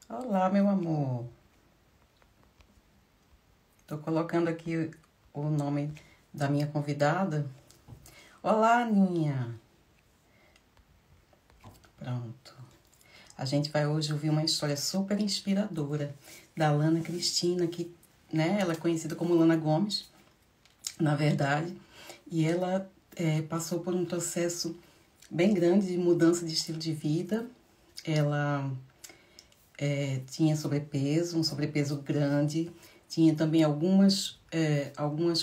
Olá, meu amor. Tô colocando aqui o nome da minha convidada. Olá, Aninha. Pronto. A gente vai hoje ouvir uma história super inspiradora da Lana Cristina, que, né, ela é conhecida como Lana Gomes, na verdade, e ela passou por um processo bem grande de mudança de estilo de vida. Ela tinha sobrepeso, um sobrepeso grande, tinha também algumas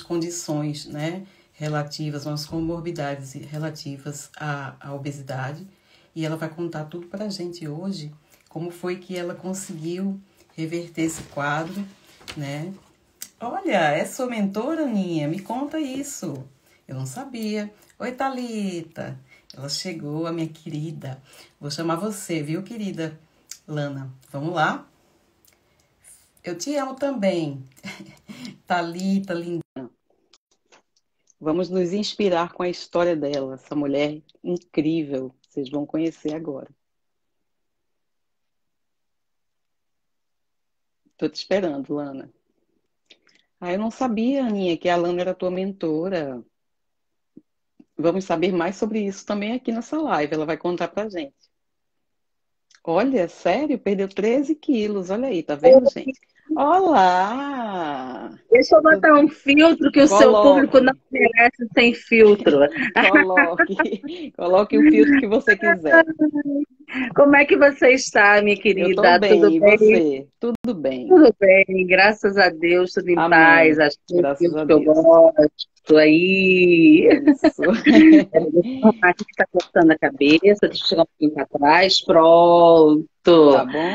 condições, né, relativas, umas comorbidades relativas à obesidade. E ela vai contar tudo para a gente hoje, como foi que ela conseguiu reverter esse quadro, né? Olha, é sua mentora, Aninha? Me conta isso. Eu não sabia. Oi, Thalita. Ela chegou, a minha querida. Vou chamar você, viu, querida Lana? Vamos lá? Eu te amo também. Thalita, linda. Vamos nos inspirar com a história dela, essa mulher incrível. Vocês vão conhecer agora. Tô te esperando, Lana. Ah, eu não sabia, Aninha, que a Lana era tua mentora. Vamos saber mais sobre isso também aqui nessa live. Ela vai contar pra gente. Olha, sério? Perdeu 13 quilos. Olha aí, tá vendo, gente? Olá! Deixa eu botar um filtro que o seu público não Coloque, merece sem filtro. coloque o filtro que você quiser. Como é que você está, minha Eu tô querida? Tudo bem, e bem? você? Tudo bem. Tudo bem, graças a Deus, tudo em paz. Amém. Acho que é Graças aquilo a que eu Deus. gosto aí. Isso. Peraí, deixa eu arrumar aqui que está cortando a cabeça. Deixa eu chegar um pouquinho para trás. Pronto. Tá bom?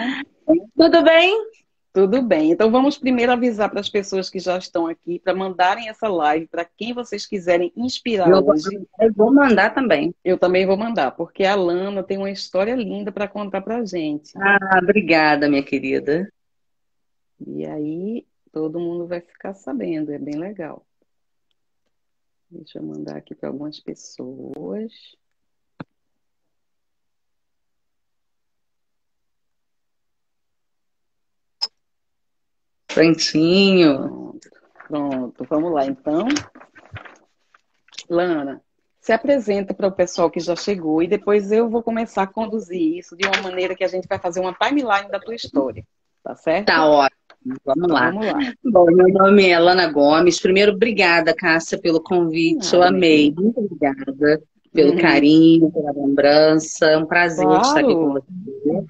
Tudo bem? Tudo bem. Então vamos primeiro avisar para as pessoas que já estão aqui para mandarem essa live para quem vocês quiserem inspirar Eu vou, hoje. eu vou mandar também. Eu também vou mandar, porque a Lana tem uma história linda para contar para a gente. Ah, obrigada, minha querida. E aí todo mundo vai ficar sabendo, é bem legal. Deixa eu mandar aqui para algumas pessoas. Prontinho. Pronto, pronto. Vamos lá, então. Lana, se apresenta para o pessoal que já chegou e depois eu vou começar a conduzir isso de uma maneira que a gente vai fazer uma timeline da tua história, tá certo? Tá ótimo. Vamos Então lá. vamos lá. Bom, meu nome é Lana Gomes. Primeiro, obrigada, Cássia, pelo convite. Eu Nada, minha amei. querida. Muito obrigada pelo Uhum. carinho, pela lembrança. É um prazer estar aqui com Claro. você.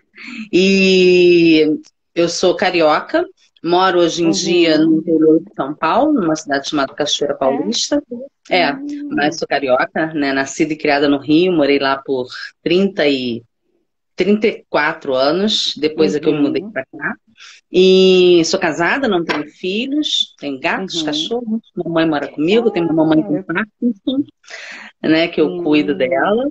E eu sou carioca, moro hoje em dia Uhum. no interior de São Paulo, numa cidade chamada Cachoeira É. Paulista. É, mas Hum. sou carioca, né? Nascida e criada no Rio, morei lá por 34 anos, depois é que eu me mudei Uhum. para cá. E sou casada, não tenho filhos, tenho gatos, Uhum. cachorros, mamãe mora comigo, tenho uma mamãe Ah, com Parkinson, né, que eu cuido hum. dela.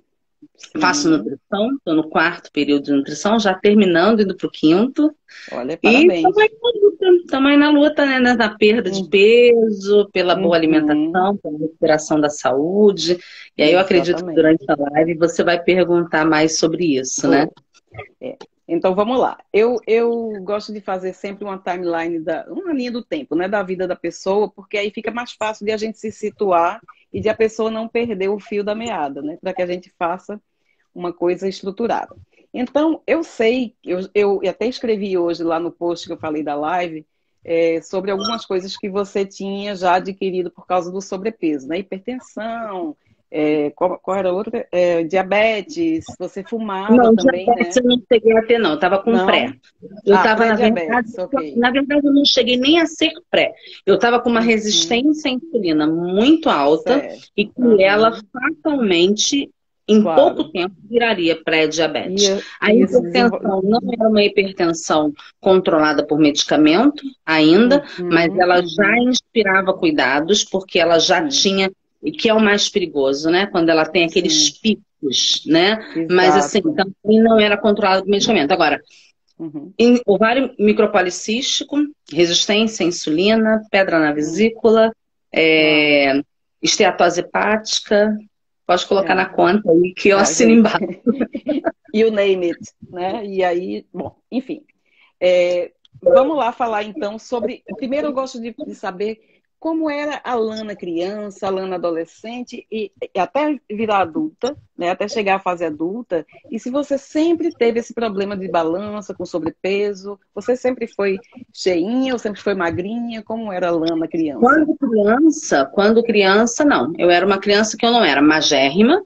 Faço Sim. nutrição, estou no quarto período de nutrição, já terminando, indo para o quinto. Olha, E parabéns. estamos aí na luta, né, na perda de Hum. peso, pela boa Uhum. alimentação, pela recuperação da saúde. E aí eu acredito que durante Exatamente. a live você vai perguntar mais sobre isso, né? Vou. É. Então vamos lá. Eu gosto de fazer sempre uma timeline, uma linha do tempo, né, da vida da pessoa, porque aí fica mais fácil de a gente se situar e de a pessoa não perder o fio da meada, né, para que a gente faça uma coisa estruturada. Então, eu sei, eu até escrevi hoje lá no post que eu falei da live, sobre algumas coisas que você tinha já adquirido por causa do sobrepeso, né? Hipertensão, qual era a outra? Diabetes, você fumava Não, também, diabetes né? eu não cheguei a ter, não. Eu estava com pré. Não? Eu Ah, estava, pré-diabetes, ok. na verdade, eu não cheguei nem a ser pré. Eu estava com uma Uhum, resistência à insulina muito alta e certo. que ela Aham, fatalmente, em pouco claro. tempo, viraria pré-diabetes. A Ia se desenvolver. hipertensão não era uma hipertensão controlada por medicamento ainda, mas Uhum, ela já uhum, inspirava cuidados porque ela já sim, tinha, e que é o mais perigoso, né? Quando ela tem aqueles sim, picos, né? Mas assim, exato. também não era controlado por medicamento. Agora, Uhum. ovário micropolicístico, resistência à insulina, pedra na Hum. vesícula, Uau. é, esteatose hepática, pode colocar na É, conta aí que eu a assino gente. embaixo. You name it, né? E aí, bom, enfim. Vamos lá falar então sobre... Primeiro eu gosto de saber como era a Lana criança, a Lana adolescente e até virar adulta, né? Até chegar à fase adulta. E se você sempre teve esse problema de balança, com sobrepeso, você sempre foi cheinha ou sempre foi magrinha? Como era a Lana criança? Quando criança, não. Eu era uma criança que eu não era magérrima,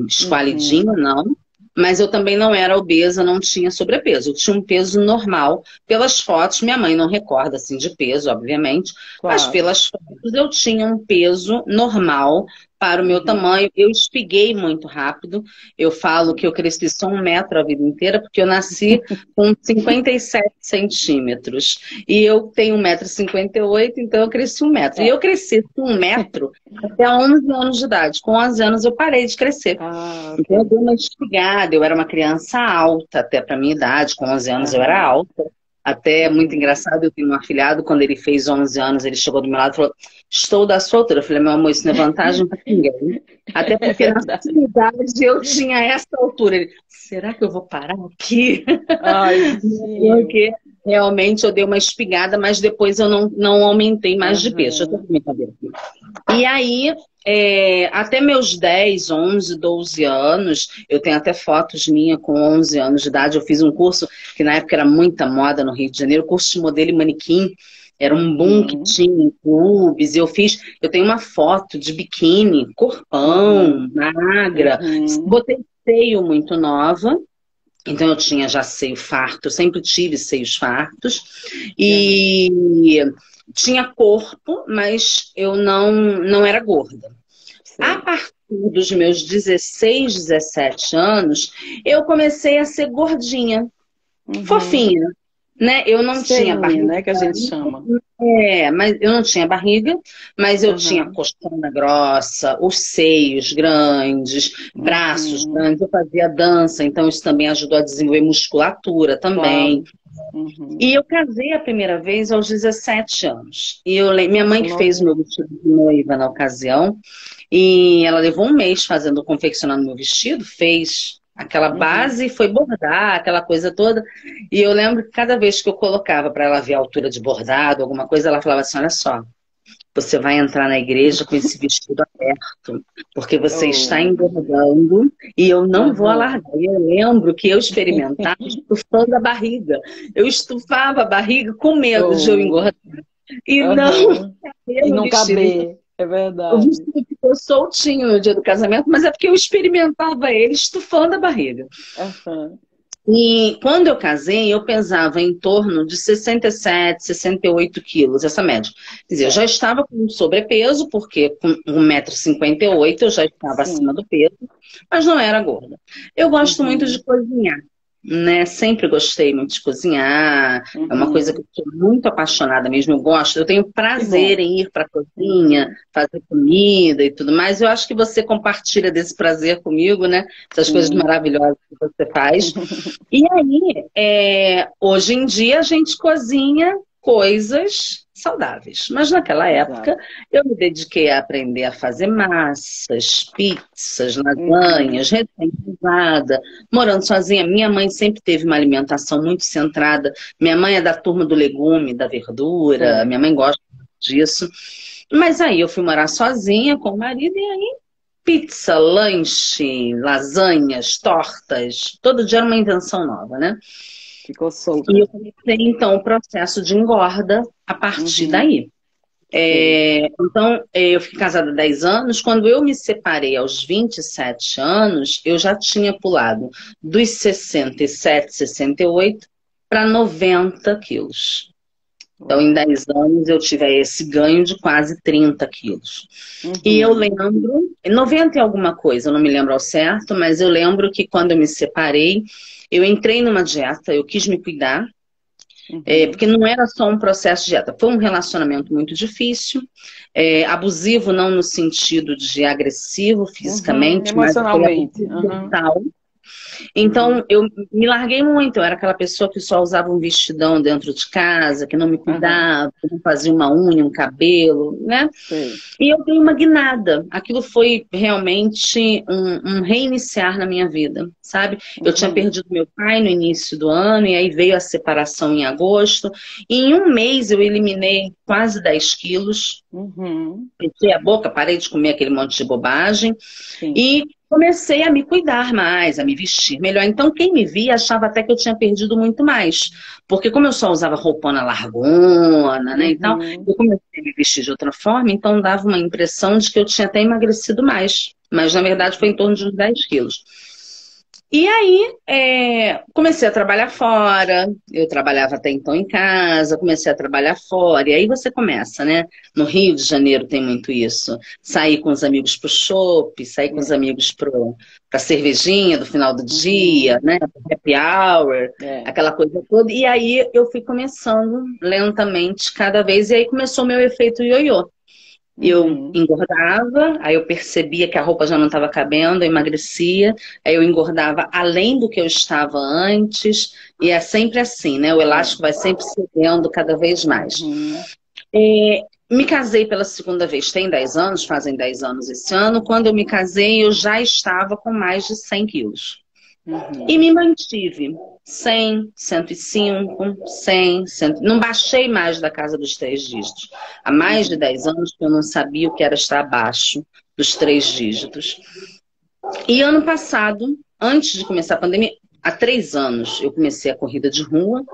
esqualidinha, não. Mas eu também não era obesa, não tinha sobrepeso. Eu tinha um peso normal. Pelas fotos, minha mãe não recorda assim de peso, obviamente. Claro. Mas pelas fotos eu tinha um peso normal para o meu tamanho. Eu espiguei muito rápido. Eu falo que eu cresci só 1 metro a vida inteira, porque eu nasci com 57 centímetros. E eu tenho 1,58 m, então eu cresci 1 metro. E eu cresci com 1 metro até 11 anos de idade. Com 11 anos eu parei de crescer. Okay. Então eu dei uma espigada. Eu era uma criança alta até para minha idade. Com 11 anos eu era alta. Até muito engraçado, eu tenho um afilhado, quando ele fez 11 anos, ele chegou do meu lado e falou: estou da sua altura. Eu falei: meu amor, isso não é vantagem para ninguém. Até porque na sua idade eu tinha essa altura. Ele: será que eu vou parar aqui? Ai, porque realmente eu dei uma espigada, mas depois eu não aumentei mais de peso. Deixa eu ter minha cabeça aqui. E aí, até meus 10, 11, 12 anos, eu tenho até fotos minhas com 11 anos de idade. Eu fiz um curso que na época era muita moda no Rio de Janeiro, curso de modelo e manequim. Era um boom que tinha em clubes. Eu tenho uma foto de biquíni, corpão, magra. Botei seio muito nova. Então eu tinha já seio farto, eu sempre tive seios fartos. E tinha corpo, mas eu não era gorda. Sim. A partir dos meus 16, 17 anos, eu comecei a ser gordinha, fofinha. Né? Eu não tinha barriga, né, que a gente chama. Mas eu não tinha barriga, mas eu tinha costela grossa, os seios grandes, braços grandes. Eu fazia dança, então isso também ajudou a desenvolver musculatura também. E eu casei a primeira vez aos 17 anos. E minha mãe que fez o meu vestido de noiva na ocasião, e ela levou 1 mês confeccionando meu vestido, fez aquela base, foi bordar, aquela coisa toda. E eu lembro que cada vez que eu colocava para ela ver a altura de bordado, alguma coisa, ela falava assim: olha só, você vai entrar na igreja com esse vestido aberto, porque você está engordando e eu não vou alargar. E eu lembro que eu experimentava estufando a barriga. Eu estufava a barriga com medo de eu engordar. E não caber. É verdade. O vestido ficou soltinho no dia do casamento, mas é porque eu experimentava ele estufando a barriga. E quando eu casei, eu pesava em torno de 67, 68 quilos, essa média. Quer dizer, eu já estava com sobrepeso, porque com 1,58 m eu já estava acima do peso, mas não era gorda. Eu gosto muito de cozinhar, né? Sempre gostei muito de cozinhar. É uma coisa que eu sou muito apaixonada mesmo. Eu tenho prazer em ir para a cozinha, fazer comida e tudo mais. Eu acho que você compartilha desse prazer comigo, né? Essas coisas maravilhosas que você faz. E aí, hoje em dia a gente cozinha coisas saudáveis. Mas naquela época eu me dediquei a aprender a fazer massas, pizzas, lasanhas, recém-casada, morando sozinha. Minha mãe sempre teve uma alimentação muito centrada. Minha mãe é da turma do legume, da verdura. Minha mãe gosta disso. Mas aí eu fui morar sozinha com o marido e aí pizza, lanche, lasanhas, tortas. Todo dia era uma invenção nova, né? Ficou solto. E eu comecei, então, o processo de engorda a partir daí. Então, eu fiquei casada há 10 anos. Quando eu me separei aos 27 anos, eu já tinha pulado dos 67, 68 para 90 quilos. Então, em 10 anos, eu tive esse ganho de quase 30 quilos. E eu lembro, 90 e alguma coisa, eu não me lembro ao certo, mas eu lembro que quando eu me separei, eu entrei numa dieta, eu quis me cuidar, porque não era só um processo de dieta, foi um relacionamento muito difícil, abusivo não no sentido de agressivo fisicamente, emocionalmente, mas mental. Então, eu me larguei muito. Eu era aquela pessoa que só usava um vestidão dentro de casa, que não me cuidava, que não fazia uma unha, um cabelo, né? Sim. E eu dei uma guinada. Aquilo foi realmente um reiniciar na minha vida, sabe? Eu tinha perdido meu pai no início do ano, e aí veio a separação em agosto. E em um mês eu eliminei quase 10 quilos. Fechei a boca, parei de comer aquele monte de bobagem. Sim. E comecei a me cuidar mais, a me vestir melhor. Então, quem me via achava até que eu tinha perdido muito mais. Porque como eu só usava roupona largona, né, e tal, eu comecei a me vestir de outra forma, então dava uma impressão de que eu tinha até emagrecido mais. Mas, na verdade, foi em torno de uns 10 quilos. E aí, comecei a trabalhar fora, eu trabalhava até então em casa, comecei a trabalhar fora, e aí você começa, né? No Rio de Janeiro tem muito isso, sair com os amigos pro chopp, sair com os amigos pra cervejinha do final do dia, né? Happy hour, aquela coisa toda, e aí eu fui começando lentamente cada vez, e aí começou o meu efeito ioiô. Eu engordava, aí eu percebia que a roupa já não estava cabendo, eu emagrecia, aí eu engordava além do que eu estava antes, e é sempre assim, né? O elástico vai sempre cedendo cada vez mais. Me casei pela segunda vez, tem 10 anos, fazem 10 anos esse ano. Quando eu me casei, eu já estava com mais de 100 quilos. E me mantive 100, 105, 100, 100. Não baixei mais da casa dos 3 dígitos. Há mais de 10 anos que eu não sabia o que era estar abaixo dos 3 dígitos. E ano passado, antes de começar a pandemia, há 3 anos, eu comecei a corrida de rua.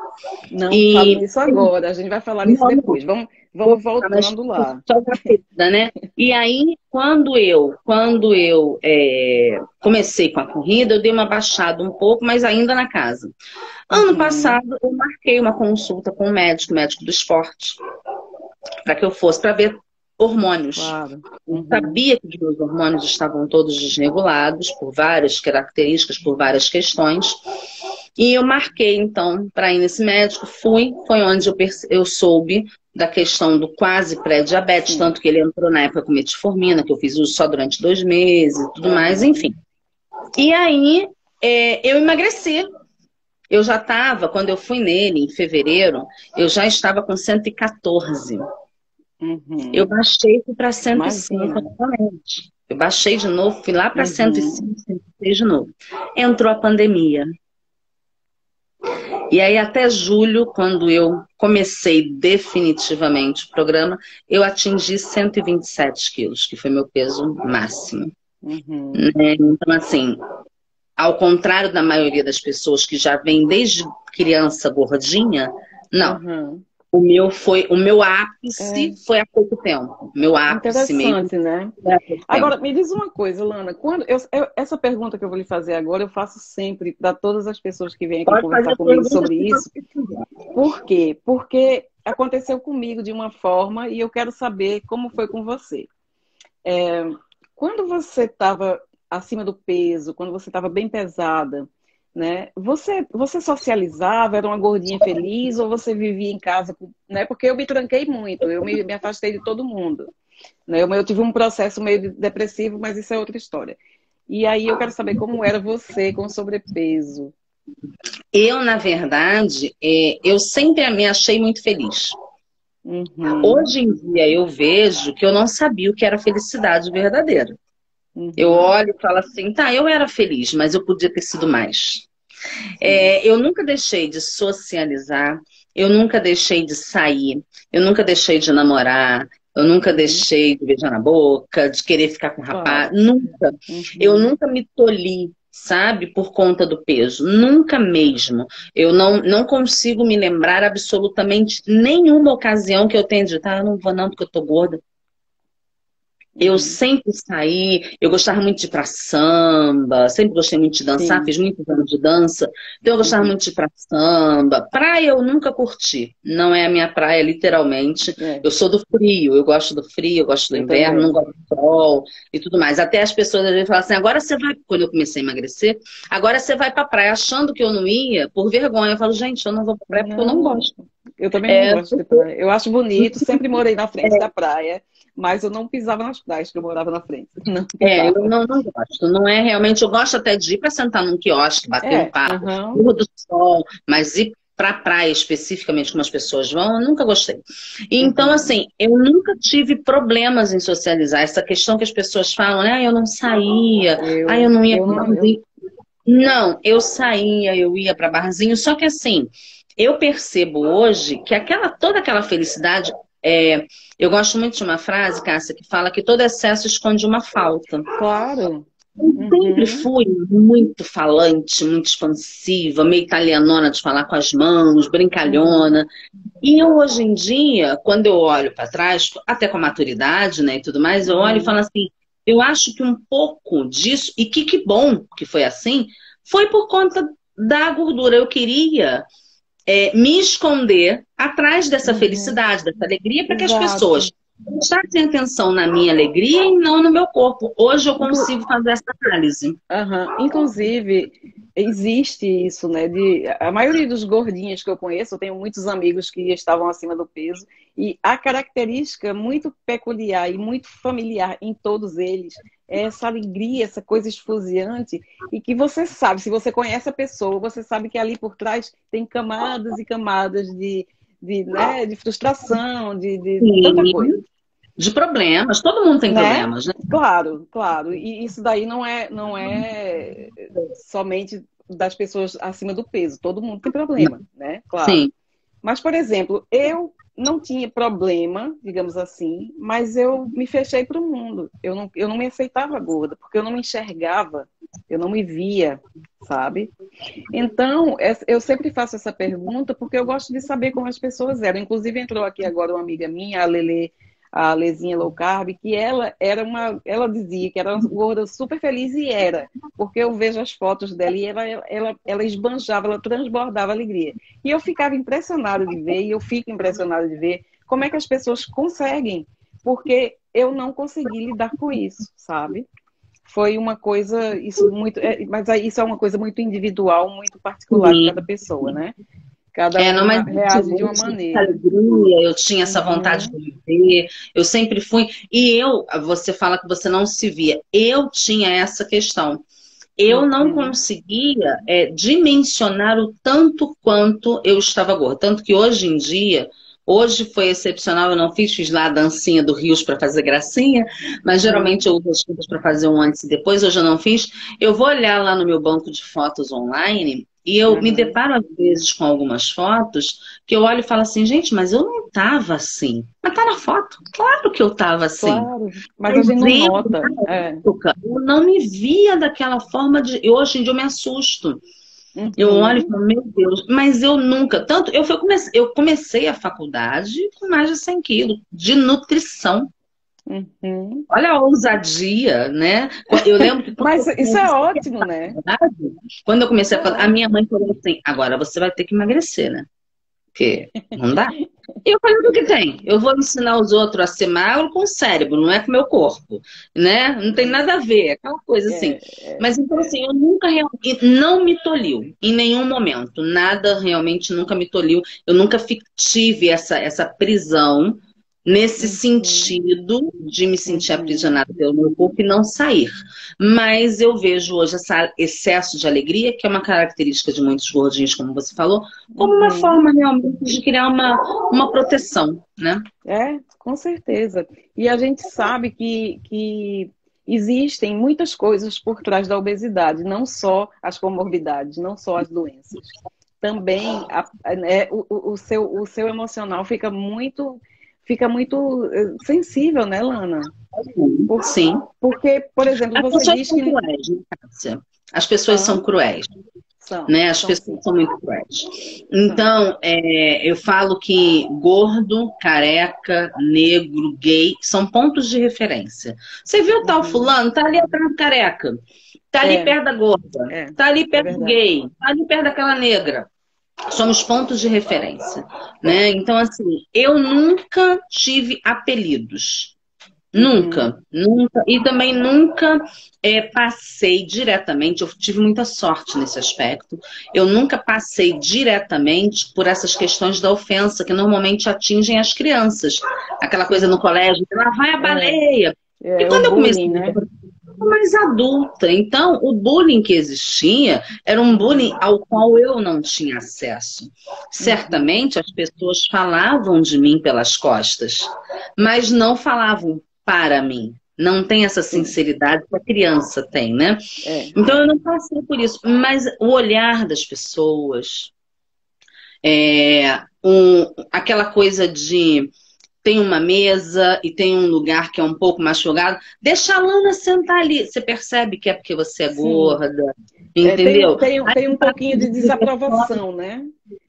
Não fale isso agora, a gente vai falar isso depois. Vamos voltando lá. Só rápida, né? E aí, quando eu comecei com a corrida, eu dei uma baixada um pouco, mas ainda na casa. Ano passado, eu marquei uma consulta com o médico do esporte, para que eu fosse para ver hormônios. Claro. Eu sabia que os meus hormônios estavam todos desregulados por várias características, por várias questões. E eu marquei, então, para ir nesse médico. Foi onde eu soube da questão do quase pré-diabetes, tanto que ele entrou na época com metformina, que eu fiz uso só durante 2 meses e tudo mais, enfim. E aí, eu emagreci. Eu já estava, quando eu fui nele, em fevereiro, eu já estava com 114. Eu baixei para 105 novamente. Eu baixei de novo, fui lá para 105, 106 de novo. Entrou a pandemia. E aí até julho, quando eu comecei definitivamente o programa, eu atingi 127 quilos, que foi meu peso máximo. Então, assim, ao contrário da maioria das pessoas que já vem desde criança gordinha, não. O meu ápice foi há pouco tempo. Meu ápice Interessante, mesmo. né? Agora, me diz uma coisa, Lana. Essa pergunta que eu vou lhe fazer agora, eu faço sempre para todas as pessoas que vêm aqui conversar comigo sobre isso. Por quê? Porque aconteceu comigo de uma forma e eu quero saber como foi com você. Quando você estava acima do peso, quando você estava bem pesada, né? Você socializava, era uma gordinha feliz ou você vivia em casa? Né? Porque eu me tranquei muito, eu me afastei de todo mundo. Né? Eu tive um processo meio depressivo, mas isso é outra história. E aí eu quero saber como era você com sobrepeso. Eu, na verdade, eu sempre me achei muito feliz. Hoje em dia eu vejo que eu não sabia o que era felicidade verdadeira. Eu olho e falo assim, tá, eu era feliz, mas eu podia ter sido mais. Eu nunca deixei de socializar, eu nunca deixei de sair, eu nunca deixei de namorar, eu nunca deixei de beijar na boca, de querer ficar com rapaz, nunca. Eu nunca me tolhi, sabe, por conta do peso, nunca mesmo. Eu não consigo me lembrar absolutamente nenhuma ocasião que eu tenha dito, eu não vou não porque eu tô gorda. Eu sempre saí, eu gostava muito de ir pra samba, sempre gostei muito de dançar, fiz muitos anos de dança, então eu gostava muito de ir pra samba. Praia eu nunca curti, não é a minha praia, literalmente. Eu sou do frio, eu gosto do frio, eu gosto do inverno, não gosto do sol e tudo mais. Até as pessoas às vezes falam assim, agora você vai, quando eu comecei a emagrecer, agora você vai pra praia, achando que eu não ia, por vergonha. Eu falo, gente, eu não vou pra praia porque eu não gosto. Eu também não gosto de praia. Eu acho bonito, sempre morei na frente da praia, mas eu não pisava nas praias, que eu morava na frente. Não Eu pisava. não gosto. Não é realmente. Eu gosto até de ir para sentar num quiosque, bater um papo, Aham. pôr do sol, mas ir para praia especificamente, como as pessoas vão, eu nunca gostei. Então, Uhum. assim, eu nunca tive problemas em socializar. Essa questão que as pessoas falam, né? Eu não saía, eu não ia Eu para não, eu, barzinho. Não, eu saía, eu ia para barzinho, só que assim, eu percebo hoje que toda aquela felicidade. Eu gosto muito de uma frase, Cássia, que fala que todo excesso esconde uma falta. claro. Sempre Uhum. fui muito falante, muito expansiva, meio italianona de falar com as mãos, Uhum. brincalhona. E eu, hoje em dia, quando eu olho para trás, até com a maturidade, né, e tudo mais, eu olho e falo Uhum. assim, eu acho que um pouco disso, e que bom que foi assim, foi por conta da gordura. Eu queria me esconder atrás dessa Uhum. felicidade, dessa alegria, para que as Exato. pessoas prestassem atenção na minha alegria e não no meu corpo. Hoje eu Inclu- consigo fazer essa análise. Aham. Inclusive, existe isso, né? A maioria dos gordinhos que eu conheço, eu tenho muitos amigos que estavam acima do peso, e a característica muito peculiar e muito familiar em todos eles é essa alegria, essa coisa esfuziante, e que você sabe, se você conhece a pessoa, você sabe que ali por trás tem camadas e camadas né, de frustração, de tanta coisa, Sim, de problemas, todo mundo tem né? problemas, né? Claro, claro. E isso daí não é somente das pessoas acima do peso. Todo mundo tem problema, né? Claro. Sim, Mas, por exemplo, eu não tinha problema, digamos assim, mas eu me fechei para o mundo. Eu não me aceitava gorda, porque eu não me enxergava, eu não me via, sabe? Então, eu sempre faço essa pergunta porque eu gosto de saber como as pessoas eram. Inclusive, entrou aqui agora uma amiga minha, a Lele, a Lezinha Low Carb, que ela dizia que era uma gorda super feliz e era, porque eu vejo as fotos dela e ela esbanjava, ela transbordava alegria. E eu ficava impressionada de ver, e eu fico impressionada de ver como é que as pessoas conseguem, porque eu não consegui lidar com isso, sabe? Foi uma coisa, isso muito, mas aí isso é uma coisa muito individual, muito particular de cada sim. pessoa, né? Cada Não, uma mas reage de eu uma tinha essa maneira. alegria, eu tinha essa vontade Uhum, de viver, eu sempre fui. Você fala que você não se via, eu tinha essa questão. Eu não uhum, conseguia dimensionar o tanto quanto eu estava gorda. Tanto que hoje em dia, hoje foi excepcional, eu não fiz lá a dancinha do Rios para fazer gracinha, mas uhum, geralmente eu uso as coisas para fazer um antes e depois, hoje eu não fiz. Eu vou olhar lá no meu banco de fotos online e eu me uhum. deparo às vezes com algumas fotos que eu olho e falo assim, gente, mas eu não estava assim. Mas tá na foto, claro que eu estava assim. Claro, mas Mas a gente não eu, nota. na época, eu não me via daquela forma de. Hoje em dia eu me assusto. Eu olho e Uhum, falo, meu Deus, mas eu nunca. Tanto, eu comecei a faculdade com mais de 100 quilos de nutrição. uhum. Olha a ousadia, né? Eu lembro que quando eu Mas isso é comecei ótimo, né? a faculdade, quando eu Isso comecei a é faculdade, a minha ótimo. mãe falou assim: agora você vai ter que emagrecer, né? Porque não dá. E eu falei, o que tem? Eu vou ensinar os outros a ser magro com o cérebro, não é com o meu corpo, né? Não tem nada a ver, aquela coisa assim. É, é, Mas então, é. assim, eu nunca realmente, não me toliu, em nenhum momento. Nada realmente nunca me toliu. Eu nunca tive essa prisão nesse Uhum, sentido de me sentir uhum, aprisionada pelo meu corpo e não sair. Mas eu vejo hoje esse excesso de alegria, que é uma característica de muitos gordinhos, como você falou, como uma uhum. forma realmente de criar uma proteção, né? É, com certeza. E a gente sabe que existem muitas coisas por trás da obesidade, não só as comorbidades, não só as doenças. Também né, o seu emocional fica muito sensível, né, Lana? Por- Sim. porque, por exemplo, As você pessoas diz são que. cruéis, né, Cássia? As pessoas são Hã? cruéis. São, Né? As são pessoas sim, são muito cruéis. são. Então, eu falo que gordo, careca, negro, gay são pontos de referência. Você viu o tal Uhum. fulano? Tá ali atrás do careca, tá ali É, perto da gorda, é, tá ali é perto do verdade. gay, tá ali perto daquela negra. Somos pontos de referência, né? Então, assim, eu nunca tive apelidos. Uhum. Nunca, nunca. E também nunca passei diretamente, eu tive muita sorte nesse aspecto, eu nunca passei diretamente por essas questões da ofensa, que normalmente atingem as crianças. Aquela coisa no Sim. colégio, lá vai a baleia. E O quando eu bullying, comecei né? mais adulta. Então, o bullying que existia era um bullying ao qual eu não tinha acesso. Uhum. Certamente as pessoas falavam de mim pelas costas, mas não falavam para mim. Não tem essa Sim. sinceridade que a criança tem, né? É, Então é. eu não passei por isso, mas o olhar das pessoas, aquela coisa de tem uma mesa e tem um lugar que é um pouco mais folgado, deixa a Lana sentar ali. Você percebe que é porque você é Sim. gorda, Tem, entendeu? tem um pouquinho de desaprovação, né?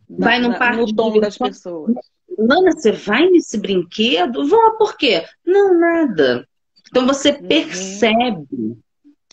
Vai num parque No de tom das diversões. pessoas. Lana, você vai nesse brinquedo? Vou, por quê? Não, nada. Então você Uhum. percebe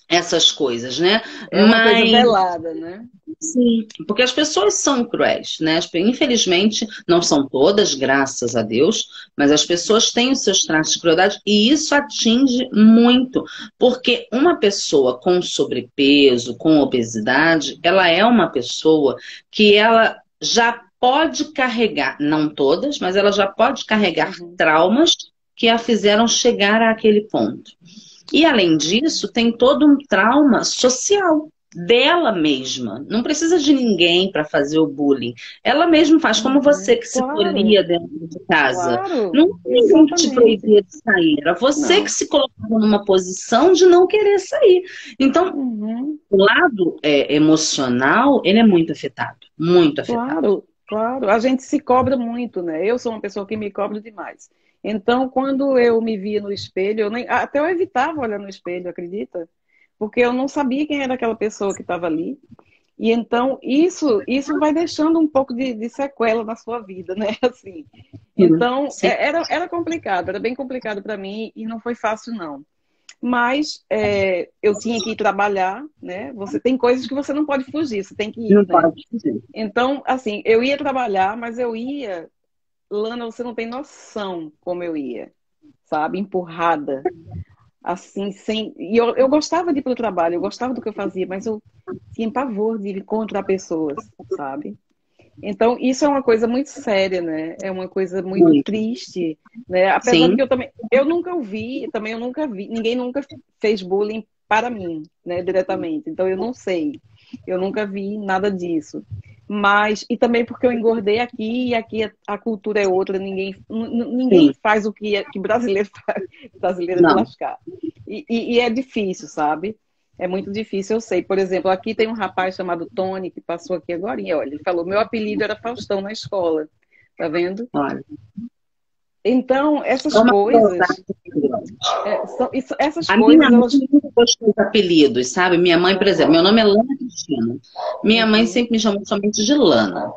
essas coisas, né? É uma coisa Mas velada, né? sim, porque as pessoas são cruéis, né? Infelizmente, não são todas, graças a Deus, mas as pessoas têm os seus traços de crueldade e isso atinge muito, porque uma pessoa com sobrepeso, com obesidade, ela é uma pessoa que ela já pode carregar, não todas, mas ela já pode carregar Uhum. traumas que a fizeram chegar àquele ponto. E além disso, tem todo um trauma social dela mesma. Não precisa de ninguém para fazer o bullying. Ela mesma faz, como você Uhum. que se Claro, polia dentro de casa. claro, Não tem ninguém que te exatamente. proibia de sair. Era você que Não. se colocava numa posição de não querer sair. Então, Uhum. o lado emocional, ele é muito afetado. Muito afetado. Claro, claro. A gente se cobra muito, né? Eu sou uma pessoa que me cobra demais. Então, quando eu me via no espelho, até eu evitava olhar no espelho, acredita? Porque eu não sabia quem era aquela pessoa que estava ali. E então, isso vai deixando um pouco de sequela na sua vida, né? Assim. Então, Sim. era complicado, era bem complicado para mim e não foi fácil, não. Mas eu tinha que ir trabalhar, né? Você tem coisas que você não pode fugir, você tem que Não ir, né? pode dizer. Então, assim, eu ia trabalhar, mas eu ia, Lana, você não tem noção como eu ia, sabe? Empurrada, assim, sem. E eu gostava de ir para o trabalho, eu gostava do que eu fazia, mas eu tinha pavor de encontrar pessoas, sabe? Então, isso é uma coisa muito séria, né? É uma coisa muito Muito. triste, né? Apesar de que Sim. eu nunca ouvi, também eu nunca vi, ninguém nunca fez bullying para mim, né, diretamente. Então, eu não sei. Eu nunca vi nada disso. Mas, e também porque eu engordei aqui e aqui a cultura é outra, ninguém Sim. faz o que brasileiro faz, brasileiro é de Não. lascar. E é difícil, sabe? É muito difícil, eu sei. Por exemplo, aqui tem um rapaz chamado Tony, que passou aqui agora, e olha, ele falou, meu apelido era Faustão na escola, tá vendo? Olha. Então, É uma crueldade grande. essas A minha coisas, mãe elas... nunca gostou de apelidos, sabe? Minha mãe, por exemplo, Aham, meu nome é Lana Cristina. Minha mãe uhum, sempre me chamou somente de Lana.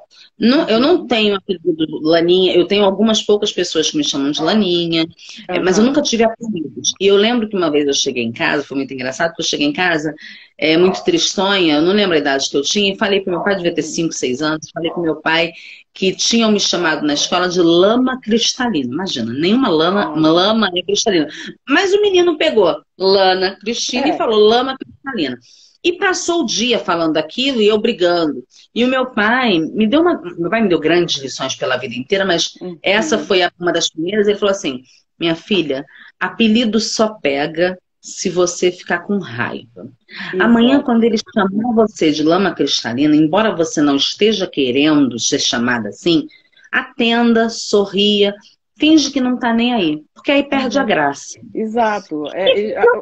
Eu não uhum, tenho apelido Laninha, eu tenho algumas poucas pessoas que me chamam de Laninha, mas eu nunca aham, tive apelidos. E eu lembro que uma vez eu cheguei em casa, foi muito engraçado, porque eu cheguei em casa muito tristonha, eu não lembro a idade que eu tinha, e falei para meu pai, devia ter uhum. 5, 6 anos, falei para meu pai que tinham me chamado na escola de lama cristalina. Imagina, nenhuma Olha, lama é cristalina. Mas o menino pegou Lana Cristina e é, falou lama cristalina. E passou o dia falando aquilo e eu brigando. E o meu pai meu pai me deu grandes lições pela vida inteira, mas essa uhum, foi uma das primeiras. Ele falou assim: minha filha, apelido só pega se você ficar com raiva. Amanhã, exato. quando ele chamar você de lama cristalina, embora você não esteja querendo ser chamada assim, atenda, sorria, finge que não está nem aí, porque aí perde a Uhum. graça. Exato.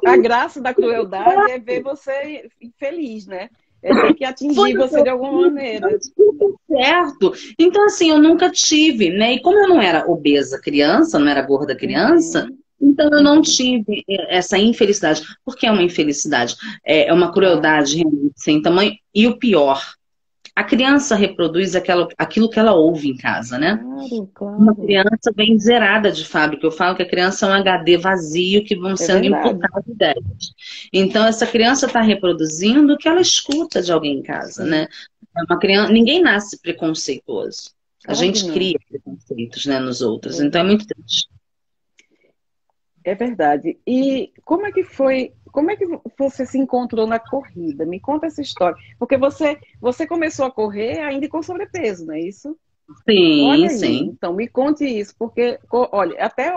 A graça da crueldade é ver você feliz, né? É ter que Foi atingir o que você eu de alguma fiz, deu maneira. super certo. Então, assim, eu nunca tive, né? E como eu não era obesa criança, não era gorda criança, Uhum, então eu não uhum, tive essa infelicidade. Porque é uma infelicidade, é uma claro. crueldade realmente sem tamanho. E o pior, a criança reproduz aquilo que ela ouve em casa, né? Claro, Uma claro. criança vem zerada de fábrica. Eu falo que a criança é um HD vazio que vão É sendo verdade. imputadas ideias. Então, essa criança está reproduzindo o que ela escuta de alguém em casa, né? Sim, É uma criança, ninguém nasce preconceituoso. A claro que gente não. cria preconceitos, né, nos É outros. Então, é verdade. muito triste. É verdade. E como é que foi? Como é que você se encontrou na corrida? Me conta essa história. Porque você começou a correr ainda com sobrepeso, não é isso? Sim, Olha aí. sim. Então me conte isso, porque olha, até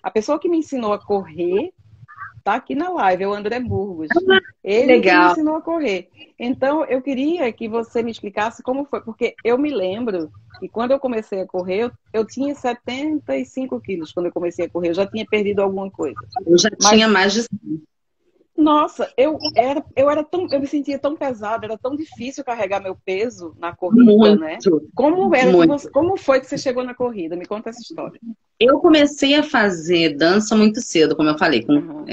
a pessoa que me ensinou a correr tá aqui na live, é o André Burgos. Ele que me Legal. ensinou a correr. Então, eu queria que você me explicasse como foi, porque eu me lembro que quando eu comecei a correr, eu tinha 75 quilos quando eu comecei a correr, eu já tinha perdido alguma coisa. Eu já tinha Mas, mais de nossa, eu me sentia tão pesada, era tão difícil carregar meu peso na corrida, né? muito, Como muito. como foi que você chegou na corrida? Me conta essa história. Eu comecei a fazer dança muito cedo, como eu falei, com Uhum,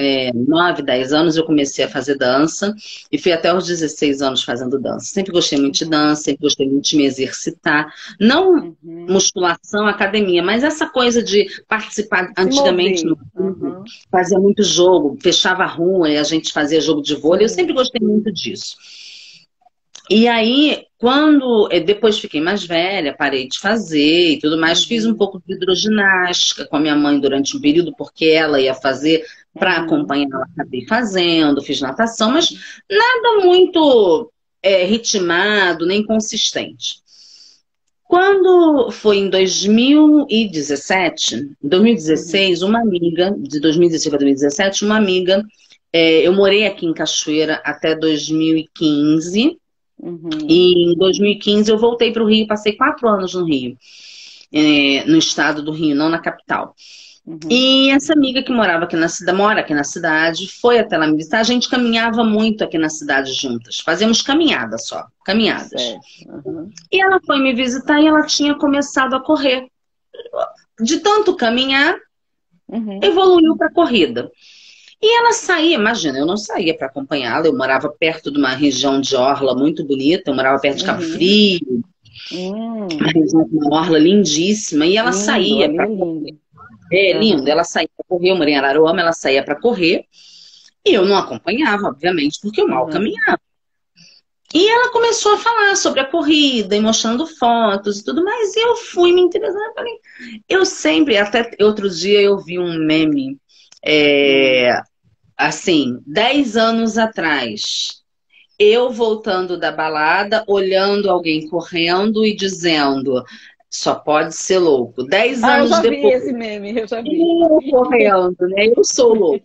9, 10 anos eu comecei a fazer dança e fui até os 16 anos fazendo dança. Sempre gostei muito de uhum, dança, sempre gostei muito de me exercitar. Não uhum. musculação, academia, mas essa coisa de participar Se antigamente no mover. clube, Uhum, fazia muito jogo, fechava a rua e a gente fazia jogo de vôlei. Eu sempre sim. gostei muito disso. E aí, quando depois fiquei mais velha, parei de fazer e tudo mais, fiz um Uhum, pouco de hidroginástica com a minha mãe durante um período, porque ela ia fazer para uhum, acompanhar, ela acabei fazendo, fiz natação, mas nada muito ritmado, nem consistente. Quando foi em 2017, uhum, 2016, uma amiga, de 2016 para 2017, uma amiga, eu morei aqui em Cachoeira até 2015, uhum, e em 2015 eu voltei para o Rio, passei 4 anos no Rio, no estado do Rio, não na capital. uhum. E essa amiga que morava aqui na cidade, mora aqui na cidade, foi até lá me visitar. A gente caminhava muito aqui na cidade juntas. Fazíamos caminhada só, caminhadas. Certo. Uhum, E ela foi me visitar e ela tinha começado a correr. De tanto caminhar, uhum, evoluiu para corrida. E ela saía, imagina, eu não saía para acompanhá-la. Eu morava perto de uma região de orla muito bonita. Eu morava perto de Cabo uhum. Frio, uma região com uma orla lindíssima. E ela Lindo, saía ali para é lindo. lindo. Uhum, Ela saía para correr. Eu morei em Araruama, ela saía para correr. E eu não acompanhava, obviamente, porque eu mal uhum, caminhava. E ela começou a falar sobre a corrida e mostrando fotos e tudo mais. E eu fui me interessando. Falei, eu sempre, até outro dia eu vi um meme, uhum. assim, 10 anos atrás. Eu voltando da balada, olhando alguém correndo e dizendo, só pode ser louco. 10 Ah, eu anos já vi depois, esse meme, eu já vi. eu correndo, né? Eu sou louco.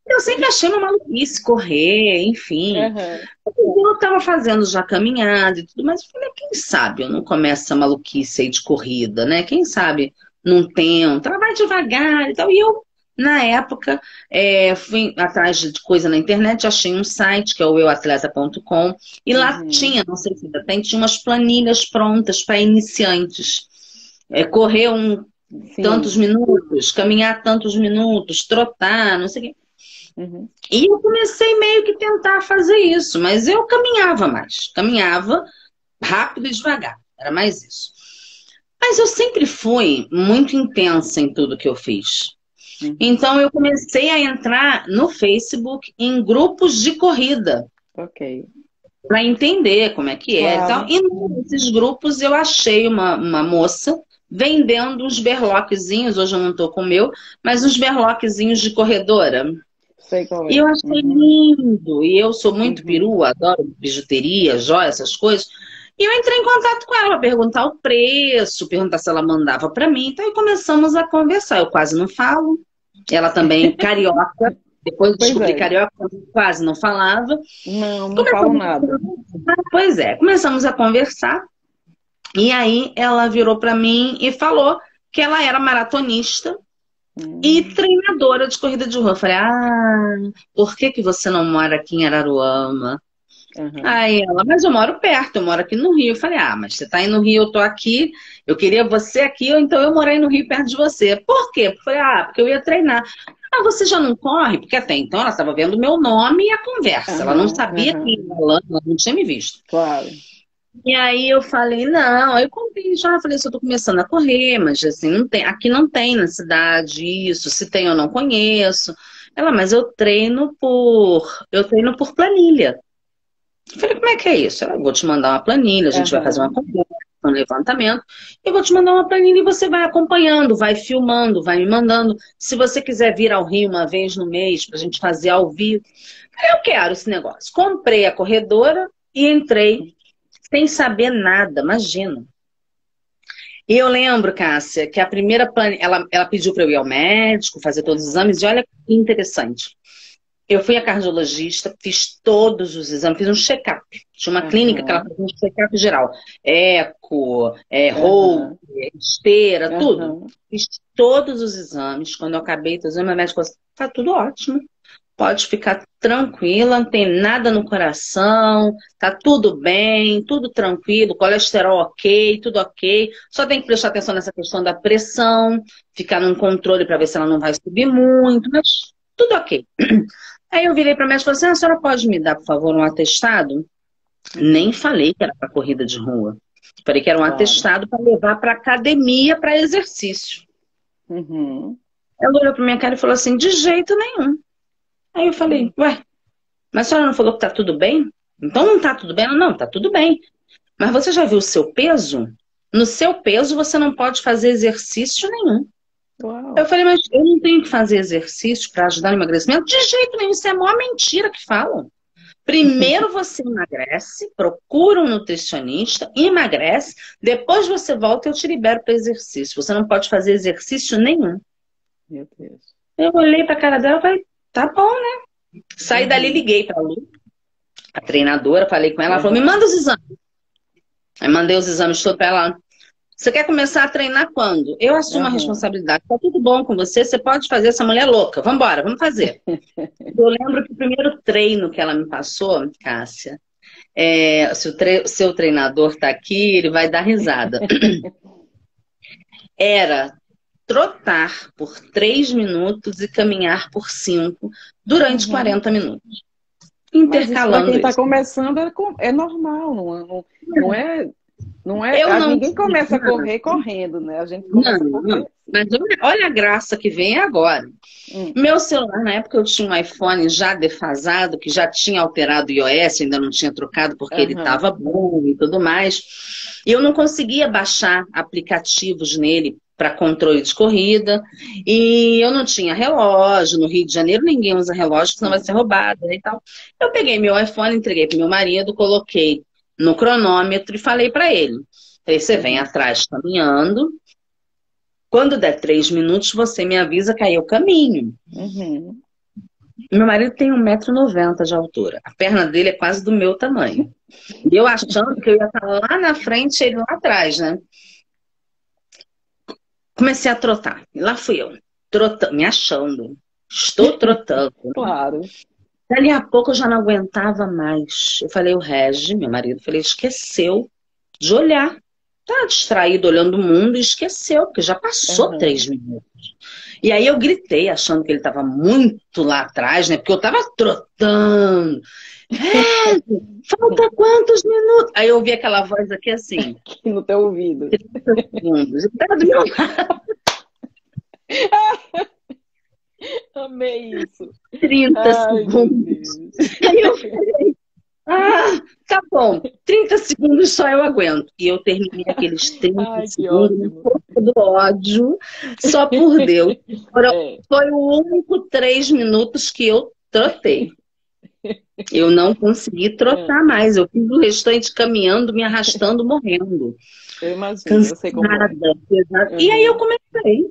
Eu sempre achei uma maluquice correr, enfim. Uhum, Eu estava fazendo já caminhada e tudo, mas eu falei, quem sabe eu não começo essa maluquice aí de corrida, né? Quem sabe não tenta, ela vai devagar e tal. E eu, na época, fui atrás de coisa na internet, achei um site que é o euatleta.com e lá uhum. tinha, não sei se ainda tem, tinha umas planilhas prontas para iniciantes. Correr tantos Sim. minutos, caminhar tantos minutos, trotar, não sei o quê. Uhum, E eu comecei meio que tentar fazer isso, mas eu caminhava mais. Caminhava rápido e devagar. Era mais isso. Mas eu sempre fui muito intensa em tudo que eu fiz. uhum. Então eu comecei a entrar no Facebook em grupos de corrida Ok. para entender como é que é e tal. Claro. E nesses grupos eu achei uma moça vendendo uns berloquezinhos, hoje eu não estou com o meu, mas uns berloquezinhos de corredora. Sei qual E é. eu achei Uhum, lindo. E eu sou muito uhum, perua, adoro bijuteria, joia, essas coisas. E eu entrei em contato com ela, perguntar o preço, perguntar se ela mandava para mim. Então, aí começamos a conversar. Eu quase não falo. Ela também carioca. Depois eu pois descobri é. carioca, eu quase não falava. Não, não falo Começamos nada. Pois é, começamos a conversar. E aí ela virou para mim e falou que ela era maratonista e Hum, treinadora de corrida de rua. Eu falei, por que que você não mora aqui em Araruama? uhum, Aí ela, mas eu moro perto, eu moro aqui no Rio. Eu falei, mas você tá aí no Rio, eu tô aqui, eu queria você aqui, ou então eu morei no Rio perto de você. Por quê? Eu falei, porque eu ia treinar. Você já não corre? Porque até então ela estava vendo o meu nome e a conversa. Ela não uhum, sabia quem uhum, era ela, ela não tinha me visto. claro. E aí eu falei, não, aí eu contei já, falei, se eu tô começando a correr, mas assim, não tem, aqui não tem na cidade isso, se tem eu não conheço. Ela, mas eu treino por planilha. Eu falei, como é que é isso? Ela, vou te mandar uma planilha, a gente vai fazer uma Uhum, conversa, um levantamento, eu vou te mandar uma planilha e você vai acompanhando, vai filmando, vai me mandando. Se você quiser vir ao Rio uma vez no mês para a gente fazer ao vivo, eu quero esse negócio. Comprei a corredora e entrei sem saber nada, imagina. E eu lembro, Cássia, que a primeira planilha, ela pediu para eu ir ao médico, fazer todos os exames, e olha que interessante. Eu fui a cardiologista, fiz todos os exames, fiz um check-up. Tinha uma clínica que ela fazia um check-up geral. Eco, Holter, esteira, tudo. Fiz todos os exames. Quando eu acabei o exame, a médica falou assim, tá tudo ótimo. Pode ficar tranquila, não tem nada no coração, tá tudo bem, tudo tranquilo, colesterol ok, tudo ok. Só tem que prestar atenção nessa questão da pressão, ficar num controle para ver se ela não vai subir muito, mas tudo ok. Aí eu virei para a médica e falei assim, a senhora pode me dar, por favor, um atestado? Nem falei que era para corrida de rua. Falei que era um atestado para levar para academia para exercício. Ela olhou para minha cara e falou assim, de jeito nenhum. Aí eu falei, ué, mas a senhora não falou que tá tudo bem? Então não tá tudo bem? Não, tá tudo bem. Mas você já viu o seu peso? No seu peso você não pode fazer exercício nenhum. Uau. Eu falei, mas eu não tenho que fazer exercício para ajudar no emagrecimento? De jeito nenhum, isso é a maior mentira que falam. Primeiro você emagrece, procura um nutricionista, emagrece, depois você volta e eu te libero para exercício. Você não pode fazer exercício nenhum. Meu Deus. Eu olhei para a cara dela e falei, tá bom, né? Saí dali, liguei para a Lu, a treinadora, falei com ela, ela falou, me manda os exames. Aí mandei os exames todos para ela. Você quer começar a treinar quando? Eu assumo a responsabilidade. Tá tudo bom com você, você pode fazer, essa mulher é louca. Vambora, vamos fazer. Eu lembro que o primeiro treino que ela me passou, Cássia, se o seu treinador tá aqui, ele vai dar risada. Era trotar por 3 minutos e caminhar por 5 durante 40 minutos. Intercalando. Para quem está começando é normal, não é. Ninguém começa a correr correndo, né? A gente começa a correr. Mas olha a graça que vem agora. Meu celular, na época eu tinha um iPhone já defasado, que já tinha alterado o iOS, ainda não tinha trocado porque ele estava bom e tudo mais. E eu não conseguia baixar aplicativos nele para controle de corrida. E eu não tinha relógio. No Rio de Janeiro ninguém usa relógio, senão vai ser roubado, né, e tal. Eu peguei meu iPhone, entreguei para meu marido, coloquei no cronômetro e falei para ele. Falei, você vem atrás caminhando. Quando der 3 minutos, você me avisa que aí eu caminho. Meu marido tem 1,90 m de altura. A perna dele é quase do meu tamanho. E eu achando que eu ia estar lá na frente e ele lá atrás, né? Comecei a trotar. E lá fui eu, trotando, me achando. Estou trotando. Claro. Dali a pouco eu já não aguentava mais. Eu falei, o Regi, meu marido, falei, esqueceu de olhar. Tá distraído olhando o mundo e esqueceu, porque já passou 3 minutos. E aí eu gritei, achando que ele estava muito lá atrás, né? Porque eu estava trotando. Falta quantos minutos? Aí eu ouvi aquela voz aqui assim. Aqui no teu ouvido. 30 segundos. Ele estava do meu lado. Amei isso. 30 segundos. Aí eu falei, tá bom, 30 segundos só eu aguento. E eu terminei aqueles 30 segundos do ódio, só por Deus. Foi o único 3 minutos que eu trotei. Eu não consegui trotar mais. Eu fiz o restante caminhando, me arrastando, morrendo. Eu imagino, cansada, eu sei como é. E aí eu comecei.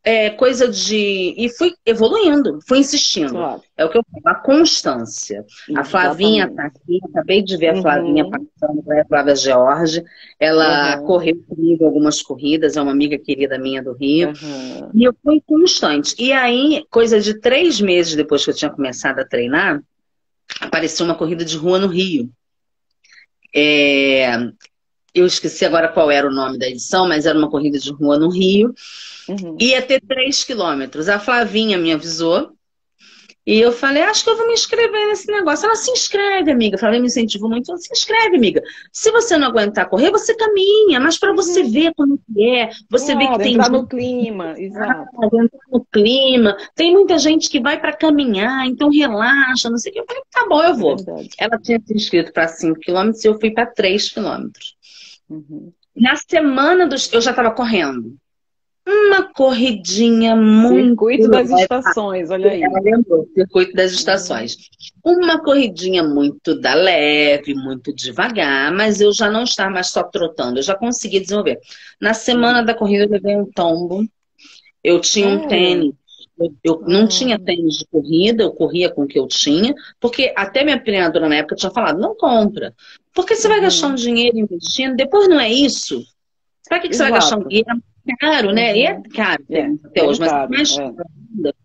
E fui evoluindo, fui insistindo. Claro. É o que eu falo, a constância. A Flavinha está aqui, acabei de ver a Flavinha passando, a Flávia George. Ela correu comigo algumas corridas, é uma amiga querida minha do Rio. E eu fui constante. E aí, coisa de 3 meses depois que eu tinha começado a treinar, apareceu uma corrida de rua no Rio. Eu esqueci agora qual era o nome da edição, mas era uma corrida de rua no Rio. Ia ter 3 quilômetros. A Flavinha me avisou. E eu falei, acho que eu vou me inscrever nesse negócio. Ela, se inscreve, amiga. A Flavinha me incentivou muito. Ela, se inscreve, amiga. Se você não aguentar correr, você caminha. Mas para você ver como que é. Você vê que tem entrar no clima. Exato. Entrar no clima. Tem muita gente que vai para caminhar, então relaxa, não sei o que. Eu falei, tá bom, eu vou. Ela tinha se inscrito para 5 quilômetros e eu fui para 3 quilômetros. Na semana eu já estava correndo. Uma corridinha muito... Circuito das estações, olha aí. Ela lembrou, Circuito das Estações. Uma corridinha muito da leve, muito devagar, mas eu já não estava mais só trotando, eu já consegui desenvolver. Na semana da corrida eu levei um tombo, eu tinha um tênis, eu não tinha tênis de corrida, eu corria com o que eu tinha, porque até minha treinadora na época tinha falado, não compra, porque você vai gastar um dinheiro investindo, depois não é isso. Pra que você vai gastar um dinheiro? É caro, né? E é caro até hoje, mas caro, mais caro ainda.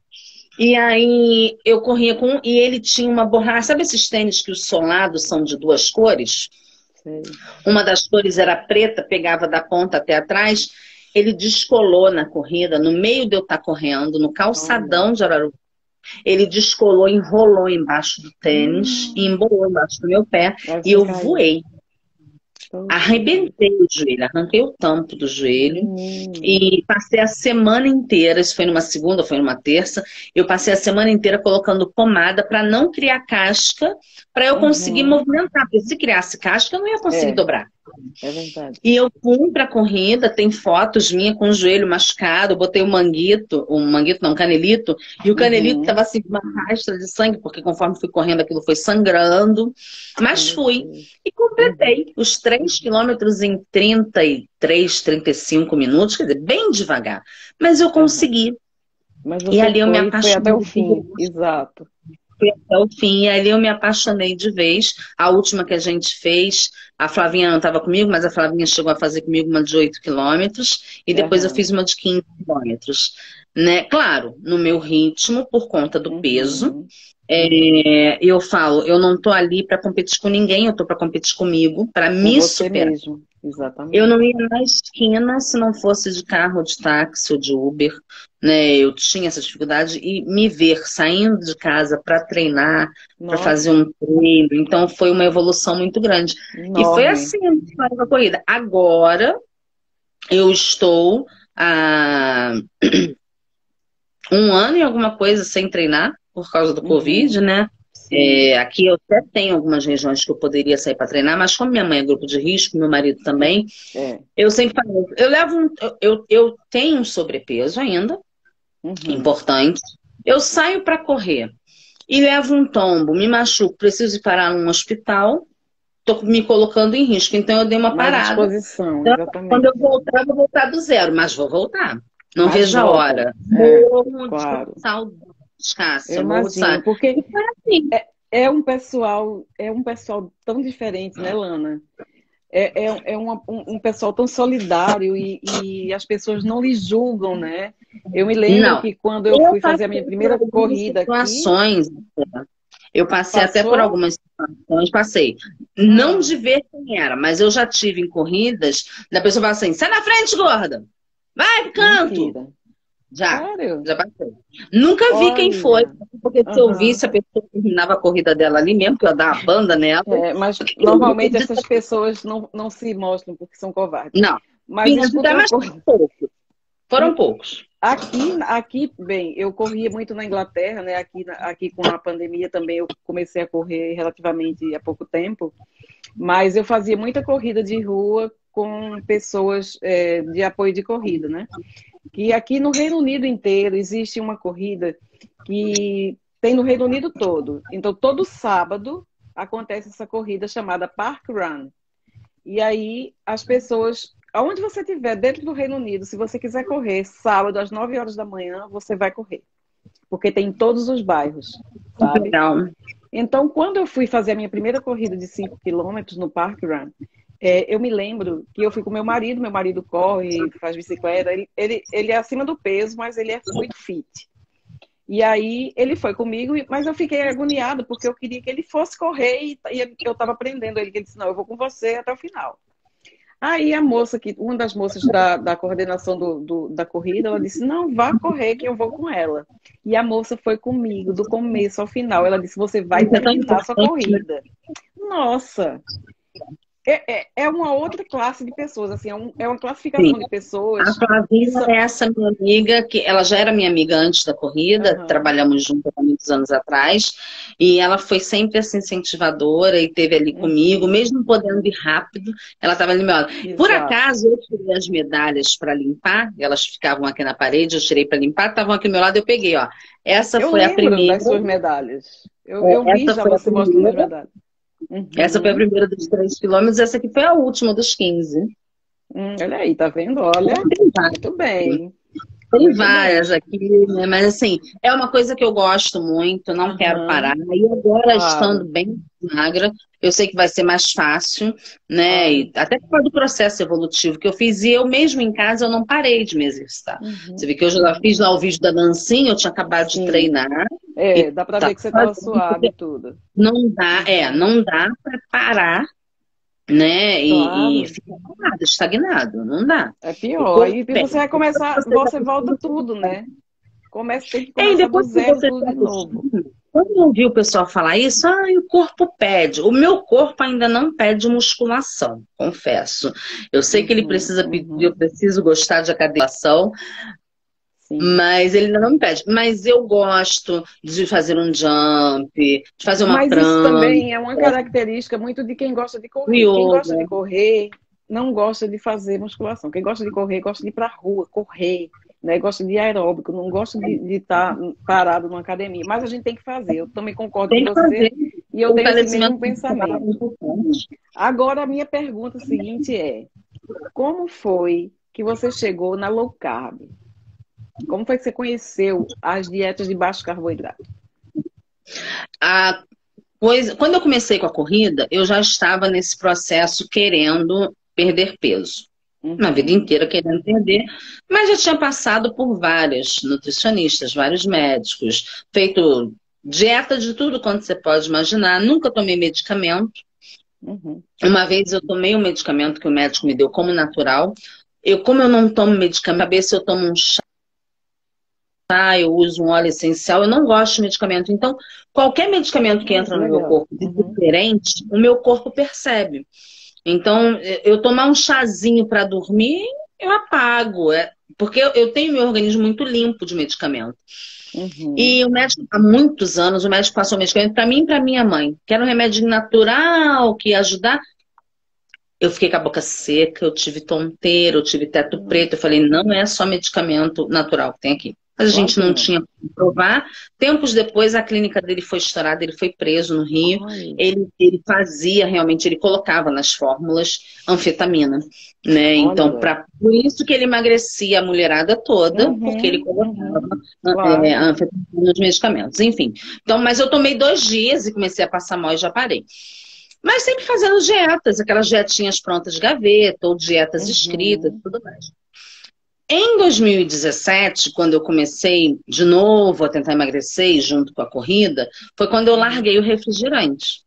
E aí eu corria com... E ele tinha uma borracha. Sabe esses tênis que os solados são de duas cores? Sei. Uma das cores era preta, pegava da ponta até atrás. Ele descolou na corrida, no meio de eu estar correndo, no calçadão de Araruama. Ele descolou, enrolou embaixo do tênis e embolou embaixo do meu pé. E eu voei. Arrebentei o joelho, arranquei o tampo do joelho e passei a semana inteira, isso foi numa segunda, foi numa terça, eu passei a semana inteira colocando pomada para não criar casca, para eu conseguir movimentar, porque se criasse casca eu não ia conseguir dobrar. É verdade. E eu fui pra corrida, tem fotos minhas com o joelho machucado, eu botei um canelito, e o canelito tava assim, uma rastra de sangue, porque conforme fui correndo aquilo foi sangrando, mas fui. E completei os 3 quilômetros em 33, 35 minutos, quer dizer, bem devagar. Mas eu consegui. Mas e ali eu me foi apaixonei. até o fim, exato. Fui até o fim, e ali eu me apaixonei de vez. A última que a gente fez, a Flavinha não estava comigo, mas a Flavinha chegou a fazer comigo uma de 8 quilômetros, e depois eu fiz uma de 15 quilômetros. Né? Claro, no meu ritmo, por conta do peso. Eu falo, eu não tô ali para competir com ninguém, eu tô para competir comigo, para me superar. Mesmo. Exatamente. Eu não ia na esquina se não fosse de carro, de táxi ou de Uber, né? Eu tinha essa dificuldade e me ver saindo de casa para treinar, para fazer um treino. Então foi uma evolução muito grande. Enorme. E foi assim a corrida. Agora eu estou há 1 ano e alguma coisa sem treinar por causa do Covid, né? Aqui eu até tenho algumas regiões que eu poderia sair para treinar, mas como minha mãe é grupo de risco, meu marido também, eu sempre falo, eu tenho um sobrepeso ainda, importante, eu saio para correr e levo um tombo, me machuco, preciso ir parar num hospital, estou me colocando em risco, então eu dei uma parada. Exatamente. Quando eu voltar, vou voltar do zero, mas vou voltar. Não vejo a hora. Claro. Saudade. Cássia, imagino, porque é um pessoal tão diferente, né, Lana? Um pessoal tão solidário e as pessoas não lhe julgam, né? Eu me lembro que quando eu fui fazer a minha primeira corrida aqui... Eu passei até por algumas situações, passei. Não de ver quem era, mas eu já tive em corridas, da pessoa fala assim, sai na frente, gorda! Vai pro canto! Mentira. Já passei. Nunca vi quem foi, porque se eu visse, a pessoa terminava a corrida dela ali mesmo, que eu ia dar uma banda nela. Mas normalmente essas pessoas não se mostram porque são covardes. Não, mas foram poucos. Aqui, bem, eu corria muito na Inglaterra, né? Aqui com a pandemia também eu comecei a correr relativamente há pouco tempo, mas eu fazia muita corrida de rua com pessoas de apoio de corrida, né? Que aqui no Reino Unido inteiro existe uma corrida que tem no Reino Unido todo. Então, todo sábado acontece essa corrida chamada Park Run. E aí, as pessoas, aonde você estiver, dentro do Reino Unido, se você quiser correr sábado às 9 horas da manhã, você vai correr. Porque tem em todos os bairros, sabe? Legal. Então, quando eu fui fazer a minha primeira corrida de 5 quilômetros no Park Run, eu me lembro que eu fui com meu marido corre, faz bicicleta, ele é acima do peso, mas ele é muito fit. E aí ele foi comigo, mas eu fiquei agoniada, porque eu queria que ele fosse correr e eu estava aprendendo ele, que ele disse, não, eu vou com você até o final. Aí uma das moças da coordenação da corrida, ela disse, não, vá correr que eu vou com ela. E a moça foi comigo, do começo ao final. Ela disse, você vai terminar a sua corrida. Nossa! É uma outra classe de pessoas, assim, é uma classificação de pessoas. A Flavinha é essa minha amiga, que ela já era minha amiga antes da corrida, trabalhamos juntas também muitos anos atrás, e ela foi sempre essa incentivadora e esteve ali comigo, mesmo podendo ir rápido, ela estava ali, meu lado. Por acaso, eu tirei as medalhas para limpar, elas ficavam aqui na parede, eu tirei para limpar, estavam aqui ao meu lado, eu peguei, ó. Essa foi a primeira. Das suas medalhas. Eu vi já você mostrando as medalhas. Essa foi a primeira dos 3 quilômetros, essa aqui foi a última dos 15. Olha aí, tá vendo? Olha, muito bem. Tem várias aqui, né? Mas assim, é uma coisa que eu gosto muito, não quero parar. E agora, estando bem magra, eu sei que vai ser mais fácil, né? E até por causa do processo evolutivo que eu fiz, e eu mesmo em casa, eu não parei de me exercitar. Você vê que eu já fiz lá o vídeo da dancinha, eu tinha acabado de treinar. Dá pra ver que você tava suave e tudo. Não dá pra parar, né? E fica parado, estagnado, não dá. É pior. Aí você vai começar, você volta tudo, né? Tem que começar do zero tudo de novo. Quando eu ouvi o pessoal falar isso, o corpo pede. O meu corpo ainda não pede musculação, confesso. Eu sei que ele precisa pedir, eu preciso gostar de academiação, mas ele ainda não me pede. Mas eu gosto de fazer um jump, de fazer uma prancha. Mas isso também é uma característica muito de quem gosta de correr. Quem gosta de correr não gosta de fazer musculação. Quem gosta de correr, gosta de ir pra rua, correr, né? Gosta de aeróbico, não gosta de estar parado numa academia. Mas a gente tem que fazer. Eu também concordo com você. E eu tenho esse mesmo pensamento. Agora, a minha pergunta seguinte é: como foi que você chegou na low carb? Como foi que você conheceu as dietas de baixo carboidrato? Quando eu comecei com a corrida, eu já estava nesse processo querendo perder peso. Na vida inteira querendo perder, mas já tinha passado por várias nutricionistas, vários médicos, feito dieta de tudo quanto você pode imaginar. Nunca tomei medicamento. Uma vez eu tomei um medicamento que o médico me deu como natural. Como eu não tomo medicamento, saber se eu tomo um chá, eu uso um óleo essencial, eu não gosto de medicamento. Então, qualquer medicamento que entra no meu corpo diferente, o meu corpo percebe. Então, eu tomar um chazinho para dormir, eu apago. Porque eu tenho meu organismo muito limpo de medicamento. E o médico, há muitos anos, o médico passou medicamento para mim e para minha mãe. Que era um remédio natural, que ia ajudar. Eu fiquei com a boca seca, eu tive tonteira, eu tive teto preto. Eu falei, não é só medicamento natural que tem aqui. Mas a gente não tinha como provar. Tempos depois, a clínica dele foi estourada, ele foi preso no Rio. Ele fazia realmente, ele colocava nas fórmulas anfetamina, né? Então, por isso que ele emagrecia a mulherada toda, porque ele colocava anfetamina nos medicamentos. Enfim. Então, mas eu tomei 2 dias e comecei a passar mal e já parei. Mas sempre fazendo dietas, aquelas dietinhas prontas de gaveta, ou dietas escritas, tudo mais. Em 2017, quando eu comecei de novo a tentar emagrecer junto com a corrida, foi quando eu larguei o refrigerante.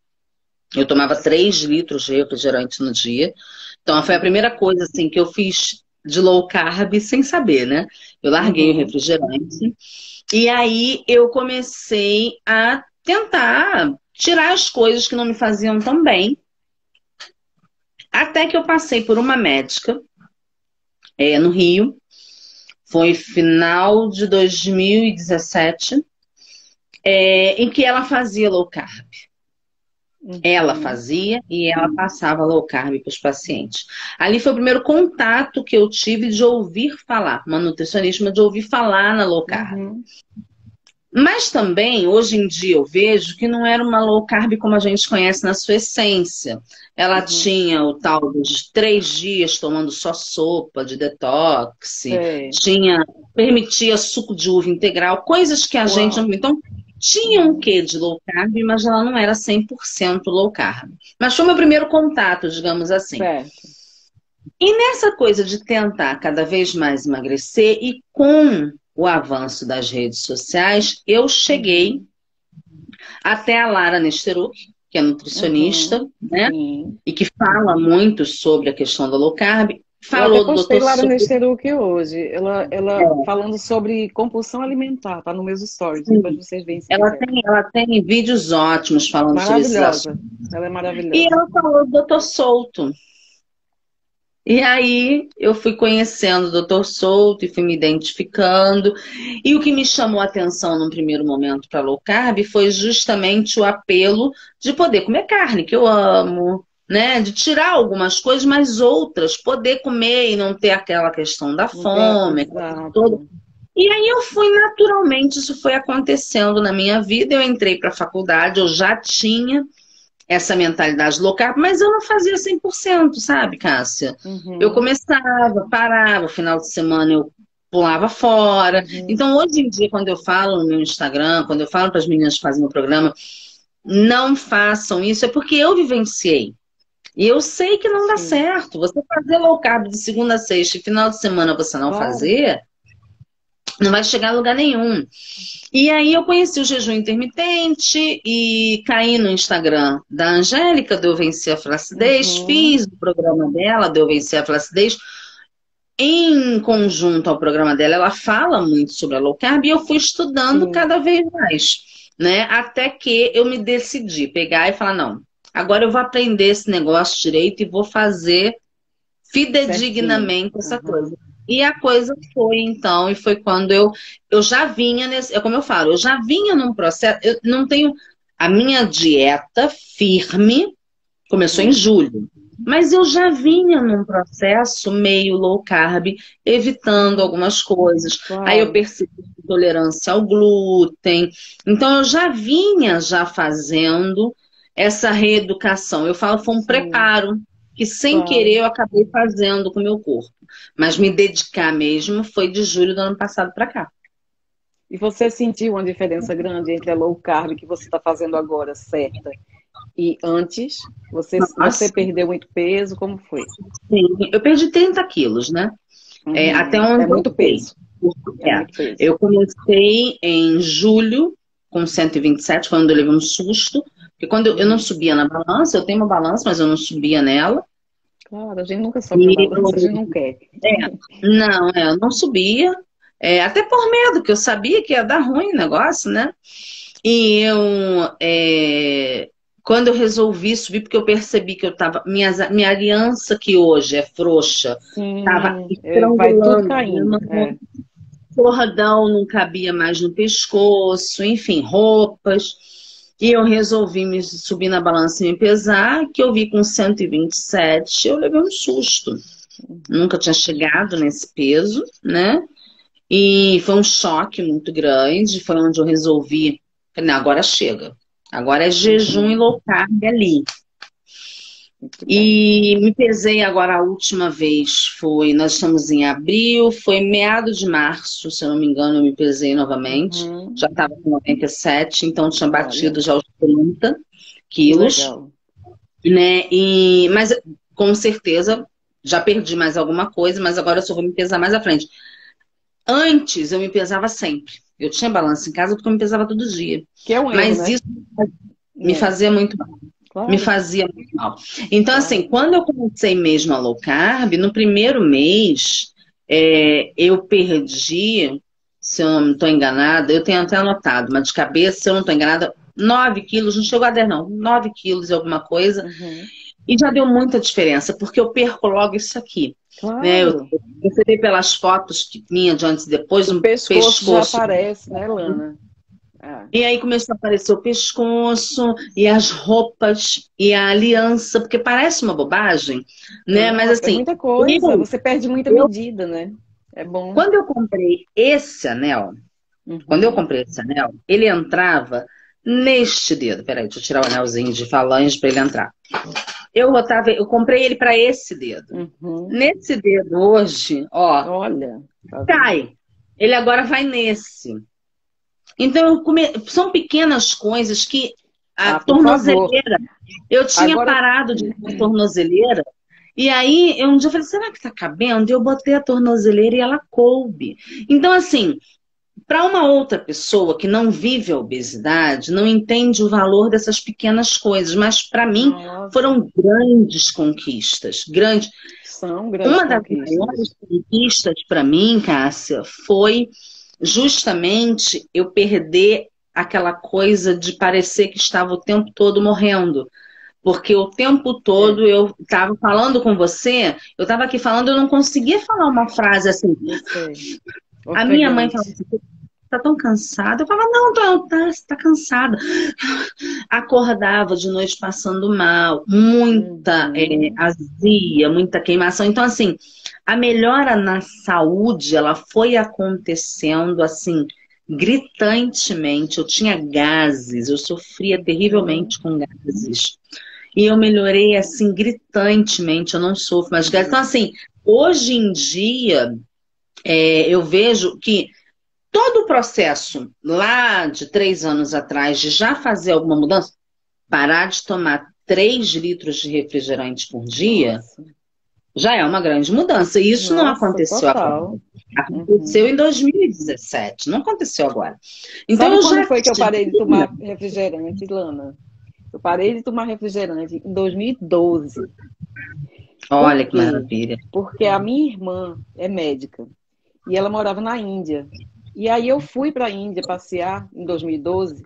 Eu tomava 3 litros de refrigerante no dia. Então, foi a primeira coisa assim, que eu fiz de low carb sem saber, né? Eu larguei o refrigerante. E aí eu comecei a tentar tirar as coisas que não me faziam tão bem. Até que eu passei por uma médica no Rio. Foi final de 2017, em que ela fazia low carb. Ela fazia e ela passava low carb para os pacientes. Ali foi o primeiro contato que eu tive de ouvir falar, uma nutricionista, de ouvir falar na low carb. Mas também, hoje em dia, eu vejo que não era uma low carb como a gente conhece na sua essência. Ela tinha o tal de 3 dias tomando só sopa de detox, permitia suco de uva integral, coisas que a gente não... Então, tinha um quê de low carb, mas ela não era 100% low carb. Mas foi o meu primeiro contato, digamos assim. E nessa coisa de tentar cada vez mais emagrecer e com o avanço das redes sociais, eu cheguei até a Lara Nesteruk, que é nutricionista, né? E que fala muito sobre a questão da low carb. Falou do Dr. Lara Nesteruk hoje. Ela falando sobre compulsão alimentar, tá nos meus stories, depois vocês veem. Ela tem vídeos ótimos falando sobre isso. Ela é maravilhosa. E ela falou do Dr. Souto. E aí eu fui conhecendo o Dr. Souto e fui me identificando. E o que me chamou a atenção num primeiro momento para low carb foi justamente o apelo de poder comer carne, que eu amo, né? De tirar algumas coisas, mas outras, poder comer e não ter aquela questão da fome, toda. Exato. E aí eu fui naturalmente, isso foi acontecendo na minha vida. Eu entrei para a faculdade, eu já tinha essa mentalidade low carb, mas eu não fazia 100%, sabe, Cássia? Eu começava, parava, final de semana eu pulava fora. Então, hoje em dia, quando eu falo no meu Instagram, quando eu falo para as meninas que fazem meu programa, não façam isso, é porque eu vivenciei. E eu sei que não dá certo. Você fazer low carb de segunda a sexta e final de semana você não fazer, não vai chegar a lugar nenhum. E aí eu conheci o jejum intermitente e caí no Instagram da Angélica, do Eu Vencer a Flacidez, fiz o programa dela, do Eu Vencer a Flacidez. Em conjunto ao programa dela, ela fala muito sobre a low carb e eu fui estudando cada vez mais, né? Até que eu me decidi pegar e falar, não, agora eu vou aprender esse negócio direito e vou fazer fidedignamente essa coisa. E a coisa foi, então, e foi quando eu já vinha nesse, é como eu falo, eu já vinha num processo, eu não tenho, a minha dieta firme começou em julho, mas eu já vinha num processo meio low carb, evitando algumas coisas. Aí eu percebi intolerância ao glúten, então eu já vinha já fazendo essa reeducação. Eu falo, foi um preparo que sem querer eu acabei fazendo com o meu corpo. Mas me dedicar mesmo foi de julho do ano passado para cá. E você sentiu uma diferença grande entre a low carb que você está fazendo agora, certa, e antes? Você perdeu muito peso? Como foi? Sim, eu perdi 30 quilos, né? Até onde muito peso. Muito peso. Eu comecei em julho com 127, quando eu levei um susto. Porque quando eu não subia na balança, eu tenho uma balança, mas eu não subia nela. Claro, a gente nunca sobe na balança, a gente não quer. Eu não subia. Até por medo, que eu sabia que ia dar ruim o negócio, né? E quando eu resolvi subir, porque eu percebi que eu tava. Minha aliança, que hoje é frouxa, tava vai tudo caindo. Cordão não cabia mais no pescoço, enfim, roupas. E eu resolvi me subir na balança e me pesar, que eu vi com 127, eu levei um susto. Nunca tinha chegado nesse peso, né? E foi um choque muito grande, foi onde eu resolvi, falei, não, agora chega. Agora é jejum e low carb ali. E me pesei agora a última vez, nós estamos em abril, foi meado de março, se eu não me engano, eu me pesei novamente. Já estava com 97, então tinha batido já os 30 quilos. Né? Mas com certeza já perdi mais alguma coisa, mas agora eu só vou me pesar mais à frente. Antes eu me pesava sempre. Eu tinha balança em casa porque eu me pesava todo dia. Que é um erro, mas né? Isso me fazia muito mal. Me fazia muito mal. Então, assim, quando eu comecei mesmo a low carb, no primeiro mês, eu perdi, se eu não estou enganada, eu tenho até anotado, mas de cabeça, se eu não estou enganada, 9 quilos, não chegou a 10 não, 9 quilos e alguma coisa. E já deu muita diferença, porque eu perco logo isso aqui. Né? Eu percebi pelas fotos minha de antes e depois, o pescoço já aparece, né, Lana? E aí começou a aparecer o pescoço, e as roupas, e a aliança, porque parece uma bobagem, né? Mas assim... É muita coisa, você perde muita medida, né? É bom. Quando eu comprei esse anel, ele entrava neste dedo. Peraí, deixa eu tirar o anelzinho de falange para ele entrar. Eu comprei ele para esse dedo. Nesse dedo hoje, ó, olha, cai. Ele agora vai nesse. Então, são pequenas coisas que a tornozeleira... Eu tinha parado de usar a tornozeleira, e aí um dia eu falei, será que tá cabendo? E eu botei a tornozeleira e ela coube. Então, assim, para uma outra pessoa que não vive a obesidade, não entende o valor dessas pequenas coisas, mas para mim foram grandes conquistas. São grandes Uma das maiores conquistas para mim, Cássia, foi... justamente eu perder aquela coisa de parecer que estava o tempo todo morrendo. Porque o tempo todo eu estava falando com você, eu estava aqui falando, eu não conseguia falar uma frase assim. A minha mãe falava assim, tá tão cansada? Eu falava, não, você tá cansada. Acordava de noite passando mal, muita azia, muita queimação. Então, assim, a melhora na saúde, ela foi acontecendo, assim, gritantemente. Eu tinha gases, eu sofria terrivelmente com gases. E eu melhorei, assim, gritantemente, eu não sofro mais gases. Então, assim, hoje em dia, eu vejo que todo o processo lá de 3 anos atrás de já fazer alguma mudança, parar de tomar 3 litros de refrigerante por dia, já é uma grande mudança. E isso não aconteceu agora. Aconteceu em 2017, não aconteceu agora. Então, sabe quando foi que eu parei de tomar refrigerante, Lana? Eu parei de tomar refrigerante em 2012. Olha que maravilha. Porque a minha irmã é médica e ela morava na Índia. E aí eu fui para a Índia passear em 2012.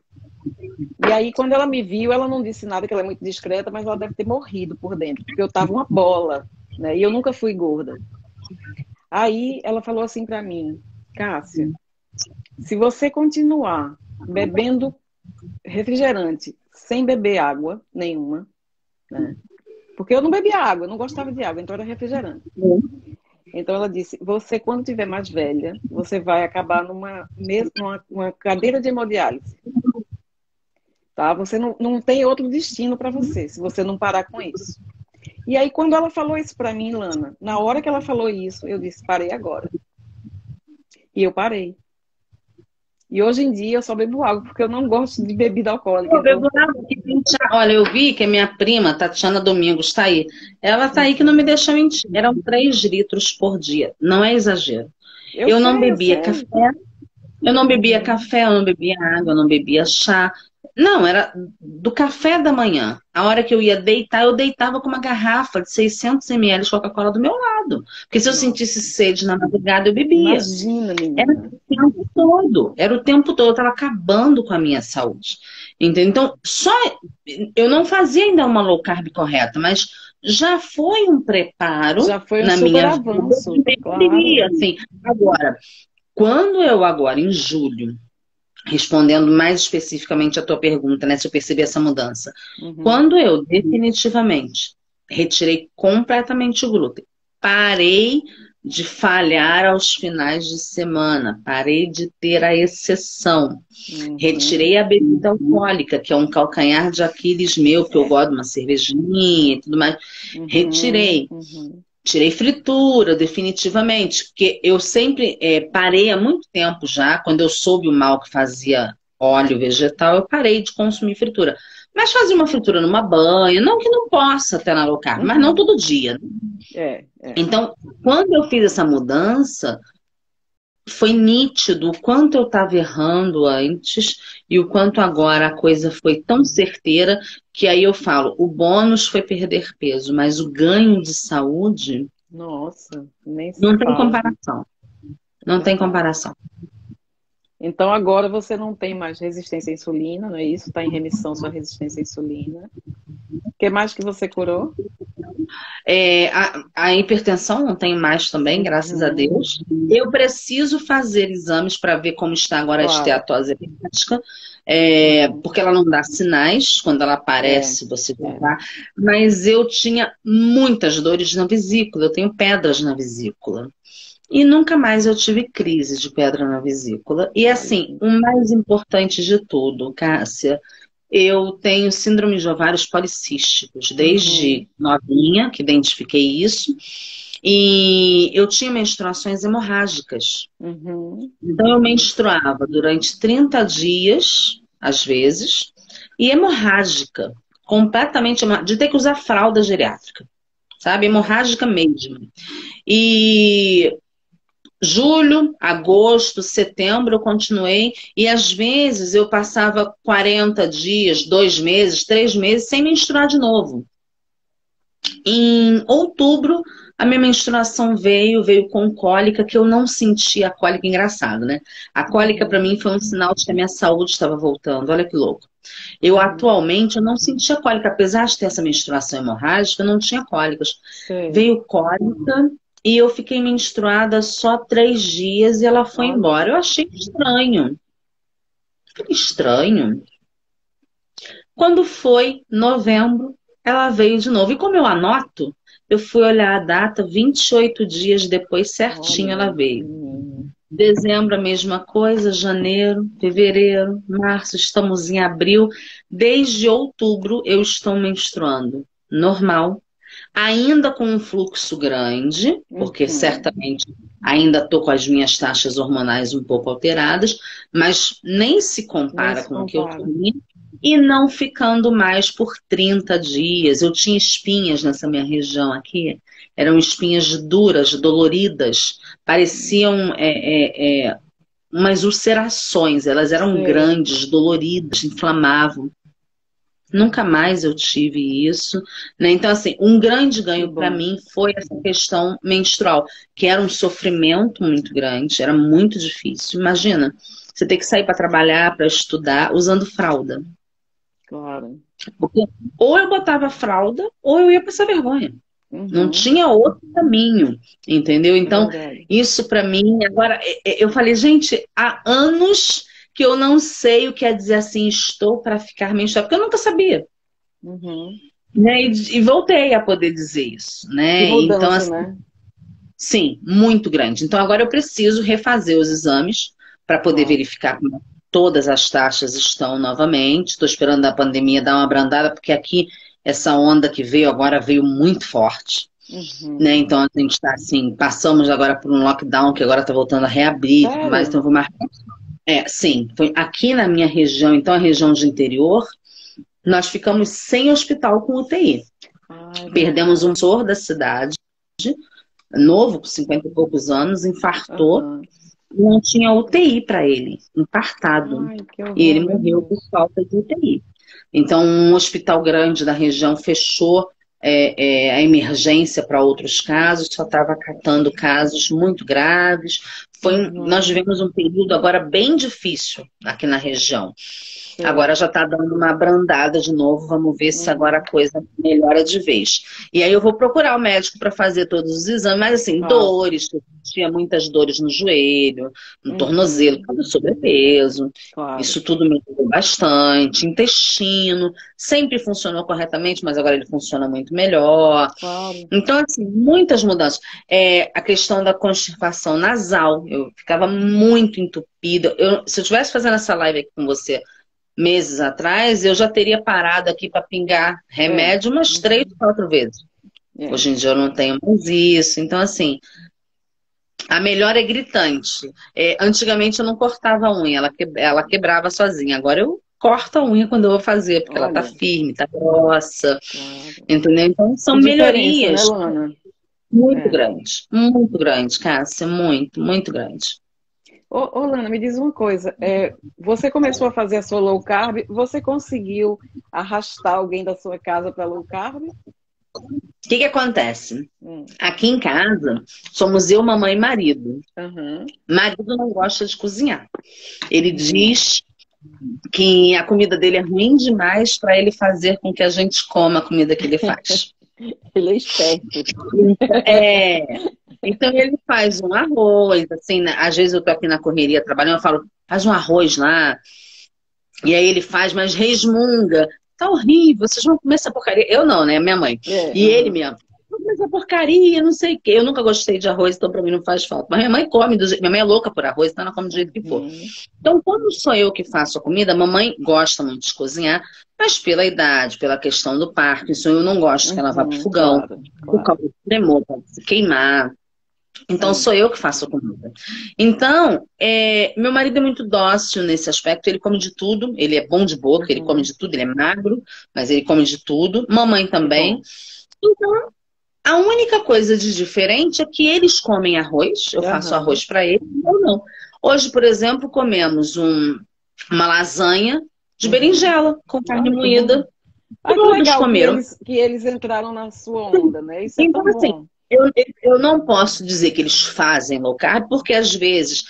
E aí quando ela me viu, ela não disse nada, que ela é muito discreta, mas ela deve ter morrido por dentro, porque eu tava uma bola, né? E eu nunca fui gorda. Aí ela falou assim para mim, Cássia, se você continuar bebendo refrigerante sem beber água nenhuma, né? Porque eu não bebia água, eu não gostava de água, então era refrigerante. Então ela disse, você quando tiver mais velha, você vai acabar numa cadeira de hemodiálise. Tá? Você não tem outro destino para você, se você não parar com isso. E aí quando ela falou isso para mim, Lana, na hora que ela falou isso, eu disse, parei agora. E eu parei. E hoje em dia eu só bebo água, porque eu não gosto de bebida alcoólica. Eu bebo água. Olha, eu vi que a minha prima, Tatiana Domingos, está aí. Ela está aí que não me deixa mentir. Eram 3 litros por dia. Não é exagero. Eu não bebia café. Eu não bebia café, eu não bebia água, eu não bebia chá. Não, era do café da manhã. A hora que eu ia deitar, eu deitava com uma garrafa de 600 ml de Coca-Cola do meu lado. Porque se eu sentisse sede na madrugada, eu bebia. Imagina, menina. Era o tempo todo. Era o tempo todo. Eu estava acabando com a minha saúde. Entendeu? Então, eu não fazia ainda uma low carb correta, mas já foi um preparo já foi um na super minha avanço, vida. claro. Assim. Agora, quando eu agora, em julho, respondendo mais especificamente a tua pergunta, né, se eu percebi essa mudança. Quando eu definitivamente retirei completamente o glúten, parei de falhar aos finais de semana, parei de ter a exceção, retirei a bebida alcoólica, que é um calcanhar de Aquiles meu, que eu gosto de uma cervejinha e tudo mais, retirei. Tirei fritura, definitivamente, porque eu sempre parei há muito tempo já, quando eu soube o mal que fazia óleo vegetal, eu parei de consumir fritura. Mas fazia uma fritura numa banha, não que não possa até na low carb, mas não todo dia. Então, quando eu fiz essa mudança, foi nítido o quanto eu estava errando antes e o quanto agora a coisa foi tão certeira que aí eu falo, o bônus foi perder peso, mas o ganho de saúde, nossa, não tem comparação. Não tem comparação. Então agora você não tem mais resistência à insulina, não é isso? Está em remissão sua resistência à insulina. O que mais que você curou? A hipertensão não tem mais também, graças a Deus. Eu preciso fazer exames para ver como está agora a esteatose hepática, porque ela não dá sinais, quando ela aparece, você vai. Mas eu tinha muitas dores na vesícula, eu tenho pedras na vesícula. E nunca mais eu tive crise de pedra na vesícula. E assim, o mais importante de tudo, Cássia, eu tenho síndrome de ovários policísticos, desde novinha, que identifiquei isso, e eu tinha menstruações hemorrágicas. Então eu menstruava durante 30 dias, às vezes, e hemorrágica, completamente de ter que usar fralda geriátrica, sabe? Hemorrágica mesmo. E julho, agosto, setembro eu continuei e às vezes eu passava 40 dias, 2 meses, 3 meses sem menstruar de novo. Em outubro a minha menstruação veio com cólica, que eu não sentia a cólica, engraçado, né? A cólica para mim foi um sinal de que a minha saúde estava voltando, olha que louco. Eu atualmente eu não sentia cólica, apesar de ter essa menstruação hemorrágica, eu não tinha cólicas. Sei. Veio cólica e eu fiquei menstruada só 3 dias e ela foi Olha. embora. Eu achei estranho. Estranho. Quando foi novembro, ela veio de novo. E como eu anoto, eu fui olhar a data, 28 dias depois, certinho ela veio. Dezembro, a mesma coisa, janeiro, fevereiro, março, estamos em abril. Desde outubro eu estou menstruando normal, ainda com um fluxo grande, porque certamente ainda estou com as minhas taxas hormonais um pouco alteradas, mas nem se compara com o que eu tinha. E não ficando mais por 30 dias. Eu tinha espinhas nessa minha região aqui, eram espinhas duras, doloridas, pareciam umas ulcerações, elas eram grandes, doloridas, inflamavam. Nunca mais eu tive isso, né? Então, assim, um grande ganho para mim foi essa questão menstrual, que era um sofrimento muito grande, era muito difícil. Imagina, você ter que sair para trabalhar, para estudar, usando fralda. Claro. Porque ou eu botava fralda, ou eu ia passar vergonha. Não tinha outro caminho, entendeu? Então, isso para mim, agora, eu falei, gente, há anos que eu não sei o que é dizer assim, estou para ficar menstruada, porque eu nunca sabia. Né? E voltei a poder dizer isso, né? Que mudança, então, assim, né? Sim, muito grande. Então, agora eu preciso refazer os exames para poder verificar como todas as taxas estão novamente. Estou esperando a pandemia dar uma abrandada, porque aqui essa onda que veio agora veio muito forte. Né? Então, a gente está assim, passamos agora por um lockdown que agora está voltando a reabrir e tudo mais, então eu vou marcar. Sim, foi aqui na minha região, então a região de interior, nós ficamos sem hospital com UTI. Perdemos um professor da cidade, novo, com 50 e poucos anos, infartou, não tinha UTI para ele, infartado. E ele morreu por falta de UTI. Então, um hospital grande da região fechou a emergência para outros casos, só estava catando casos muito graves. Nós vivemos um período agora bem difícil aqui na região. Agora já está dando uma abrandada de novo, vamos ver se agora a coisa melhora de vez. E aí eu vou procurar o médico para fazer todos os exames, mas assim, dores, eu tinha muitas dores no joelho, no tornozelo, por causa do sobrepeso. Isso tudo melhorou bastante. Intestino, sempre funcionou corretamente, mas agora ele funciona muito melhor. Então, assim, muitas mudanças. A questão da constipação nasal, eu ficava muito entupida. Se eu estivesse fazendo essa live aqui com você meses atrás, eu já teria parado aqui para pingar remédio umas 3, 4 vezes. Hoje em dia eu não tenho mais isso. Então, assim, a melhora é gritante. Antigamente eu não cortava a unha, ela quebrava sozinha. Agora eu corto a unha quando eu vou fazer, porque ela tá firme, tá grossa. Entendeu? Então são melhorias, né, Lana? muito grande, Cássia, muito, muito grande. Ô, Lana, me diz uma coisa. Você começou a fazer a sua low carb, você conseguiu arrastar alguém da sua casa para low carb? O que acontece? Aqui em casa, somos eu, mamãe e marido. Marido não gosta de cozinhar. Ele diz que a comida dele é ruim demais para ele fazer com que a gente coma a comida que ele faz. Ele é esperto. Então ele faz um arroz, assim, né? Às vezes eu tô aqui na correria trabalhando, eu falo, faz um arroz lá. E aí ele faz, mas resmunga. Tá horrível, vocês vão comer essa porcaria. Eu não, né? Minha mãe. E ele mesmo. Vão comer essa porcaria, não sei o quê. Eu nunca gostei de arroz, então pra mim não faz falta. Mas minha mãe come, minha mãe é louca por arroz, então ela come do jeito que for. Então, quando sou eu que faço a comida, a mamãe gosta muito de cozinhar, mas pela idade, pela questão do Parkinson, eu não gosto que ela vá pro fogão, por causa do tremor, pode se queimar. Então, sou eu que faço a comida. Então, meu marido é muito dócil nesse aspecto. Ele come de tudo. Ele é bom de boca, ele come de tudo. Ele é magro, mas ele come de tudo. Mamãe também. Então, a única coisa de diferente é que eles comem arroz. Eu faço arroz para eles ou não. Hoje, por exemplo, comemos uma lasanha de berinjela com carne moída. Todos comeram. Que eles entraram na sua onda, né? Isso é então, tão bom. Assim, eu não posso dizer que eles fazem low carb, porque às vezes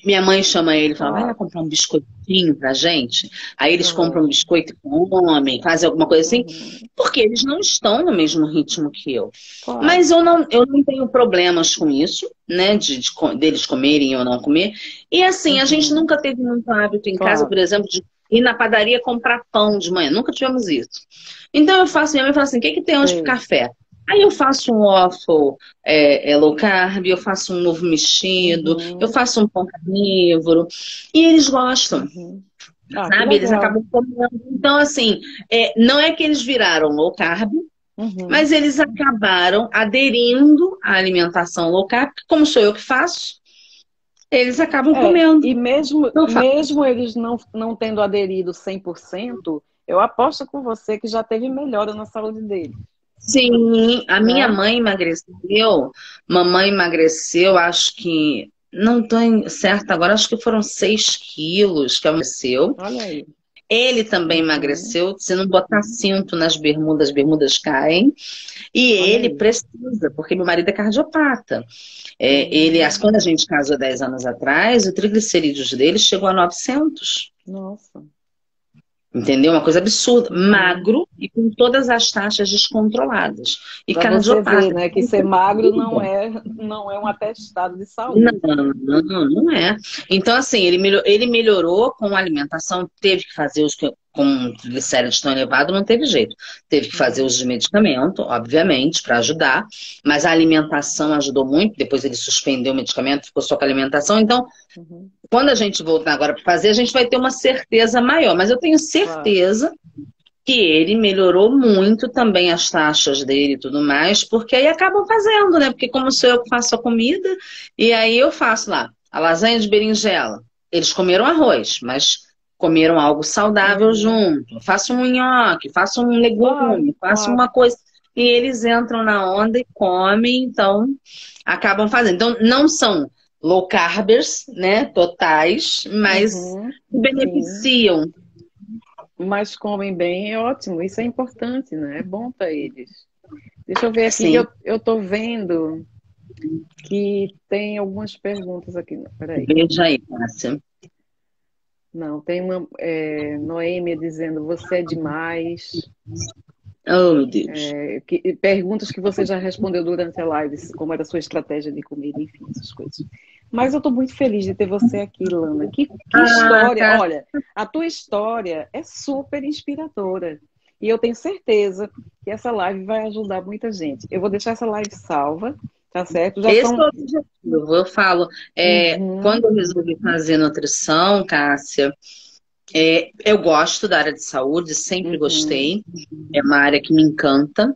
Minha mãe chama ele e fala, vai lá comprar um biscoitinho pra gente. Aí eles compram um biscoito e comem, fazem alguma coisa assim, porque eles não estão no mesmo ritmo que eu. Claro. Mas eu não tenho problemas com isso, né? Deles comerem e eu não comer. E assim, a gente nunca teve muito hábito em casa, por exemplo, de ir na padaria comprar pão de manhã. Nunca tivemos isso. Então minha mãe fala assim, o que tem hoje pro café? Aí eu faço um waffle low carb, eu faço um ovo mexido, eu faço um pão carnívoro. E eles gostam. Sabe? Eles acabam comendo. Então, assim, não é que eles viraram low carb, mas eles acabaram aderindo à alimentação low carb, como sou eu que faço, eles acabam comendo. E mesmo eles não tendo aderido 100%, eu aposto com você que já teve melhora na saúde deles. Sim, a minha mãe emagreceu, mamãe emagreceu, acho que, não estou certa agora, acho que foram 6 quilos que emagreceu. Olha aí. Ele também emagreceu, se não botar cinto nas bermudas, as bermudas caem. E ele precisa, porque meu marido é cardiopata. Quando a gente casou 10 anos atrás, o triglicerídeos dele chegou a 900. Nossa. Entendeu? Uma coisa absurda. Magro e com todas as taxas descontroladas. E pra cardiopata. Você ver, né? Que ser magro não é um atestado de saúde. Não é. Então, assim, ele melhorou com a alimentação, teve que fazer com triglicéridos tão elevado, não teve jeito. Teve que fazer uso de medicamento, obviamente, para ajudar, mas a alimentação ajudou muito, depois ele suspendeu o medicamento, ficou só com a alimentação, então, quando a gente voltar agora para fazer, a gente vai ter uma certeza maior, mas eu tenho certeza que ele melhorou muito também as taxas dele e tudo mais, porque aí acabam fazendo, né? Porque como sou eu que faço a comida, e aí eu faço lá, a lasanha de berinjela. Eles comeram arroz, mas comeram algo saudável junto. Faço um nhoque, faço um legume, faço uma coisa. E eles entram na onda e comem, então acabam fazendo. Então não são low carbers, né, totais, mas beneficiam. Mas comem bem, é ótimo. Isso é importante, né? É bom para eles. Deixa eu ver aqui, eu tô vendo que tem algumas perguntas aqui. Peraí. Veja aí, Cássia. Não, tem uma Noêmia dizendo, você é demais. Oh, meu Deus. Perguntas que você já respondeu durante a live, como era a sua estratégia de comida, enfim, essas coisas. Mas eu estou muito feliz de ter você aqui, Lana. Que história! Olha, a tua história é super inspiradora. E eu tenho certeza que essa live vai ajudar muita gente. Eu vou deixar essa live salva, tá certo? Esse é o objetivo. Eu falo, quando eu resolvi fazer nutrição, Cássia, eu gosto da área de saúde, sempre gostei. É uma área que me encanta.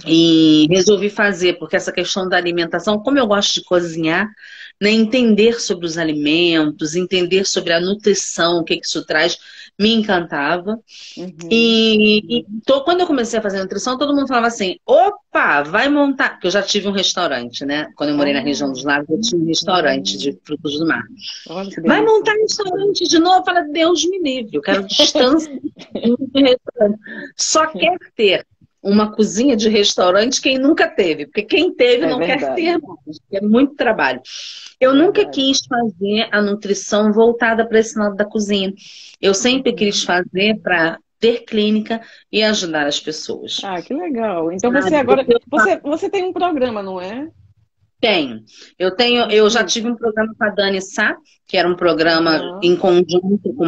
E resolvi fazer, porque essa questão da alimentação, como eu gosto de cozinhar, né, entender sobre os alimentos, entender sobre a nutrição, o que isso traz, me encantava. Quando eu comecei a fazer nutrição, todo mundo falava assim, opa, vai montar, porque eu já tive um restaurante, né? Quando eu morei na região dos lagos, eu tinha um restaurante de frutos do mar. Vai montar um restaurante de novo? Fala, Deus me livre, eu quero distância de restaurante. Só quer ter uma cozinha de restaurante quem nunca teve, porque quem teve não quer ter, é muito trabalho. Eu nunca quis fazer a nutrição voltada para esse lado da cozinha. Eu sempre quis fazer para ter clínica e ajudar as pessoas. Ah, que legal. Então você tem um programa, não é? Tenho. Eu já tive um programa com a Dani Sá, que era um programa em conjunto com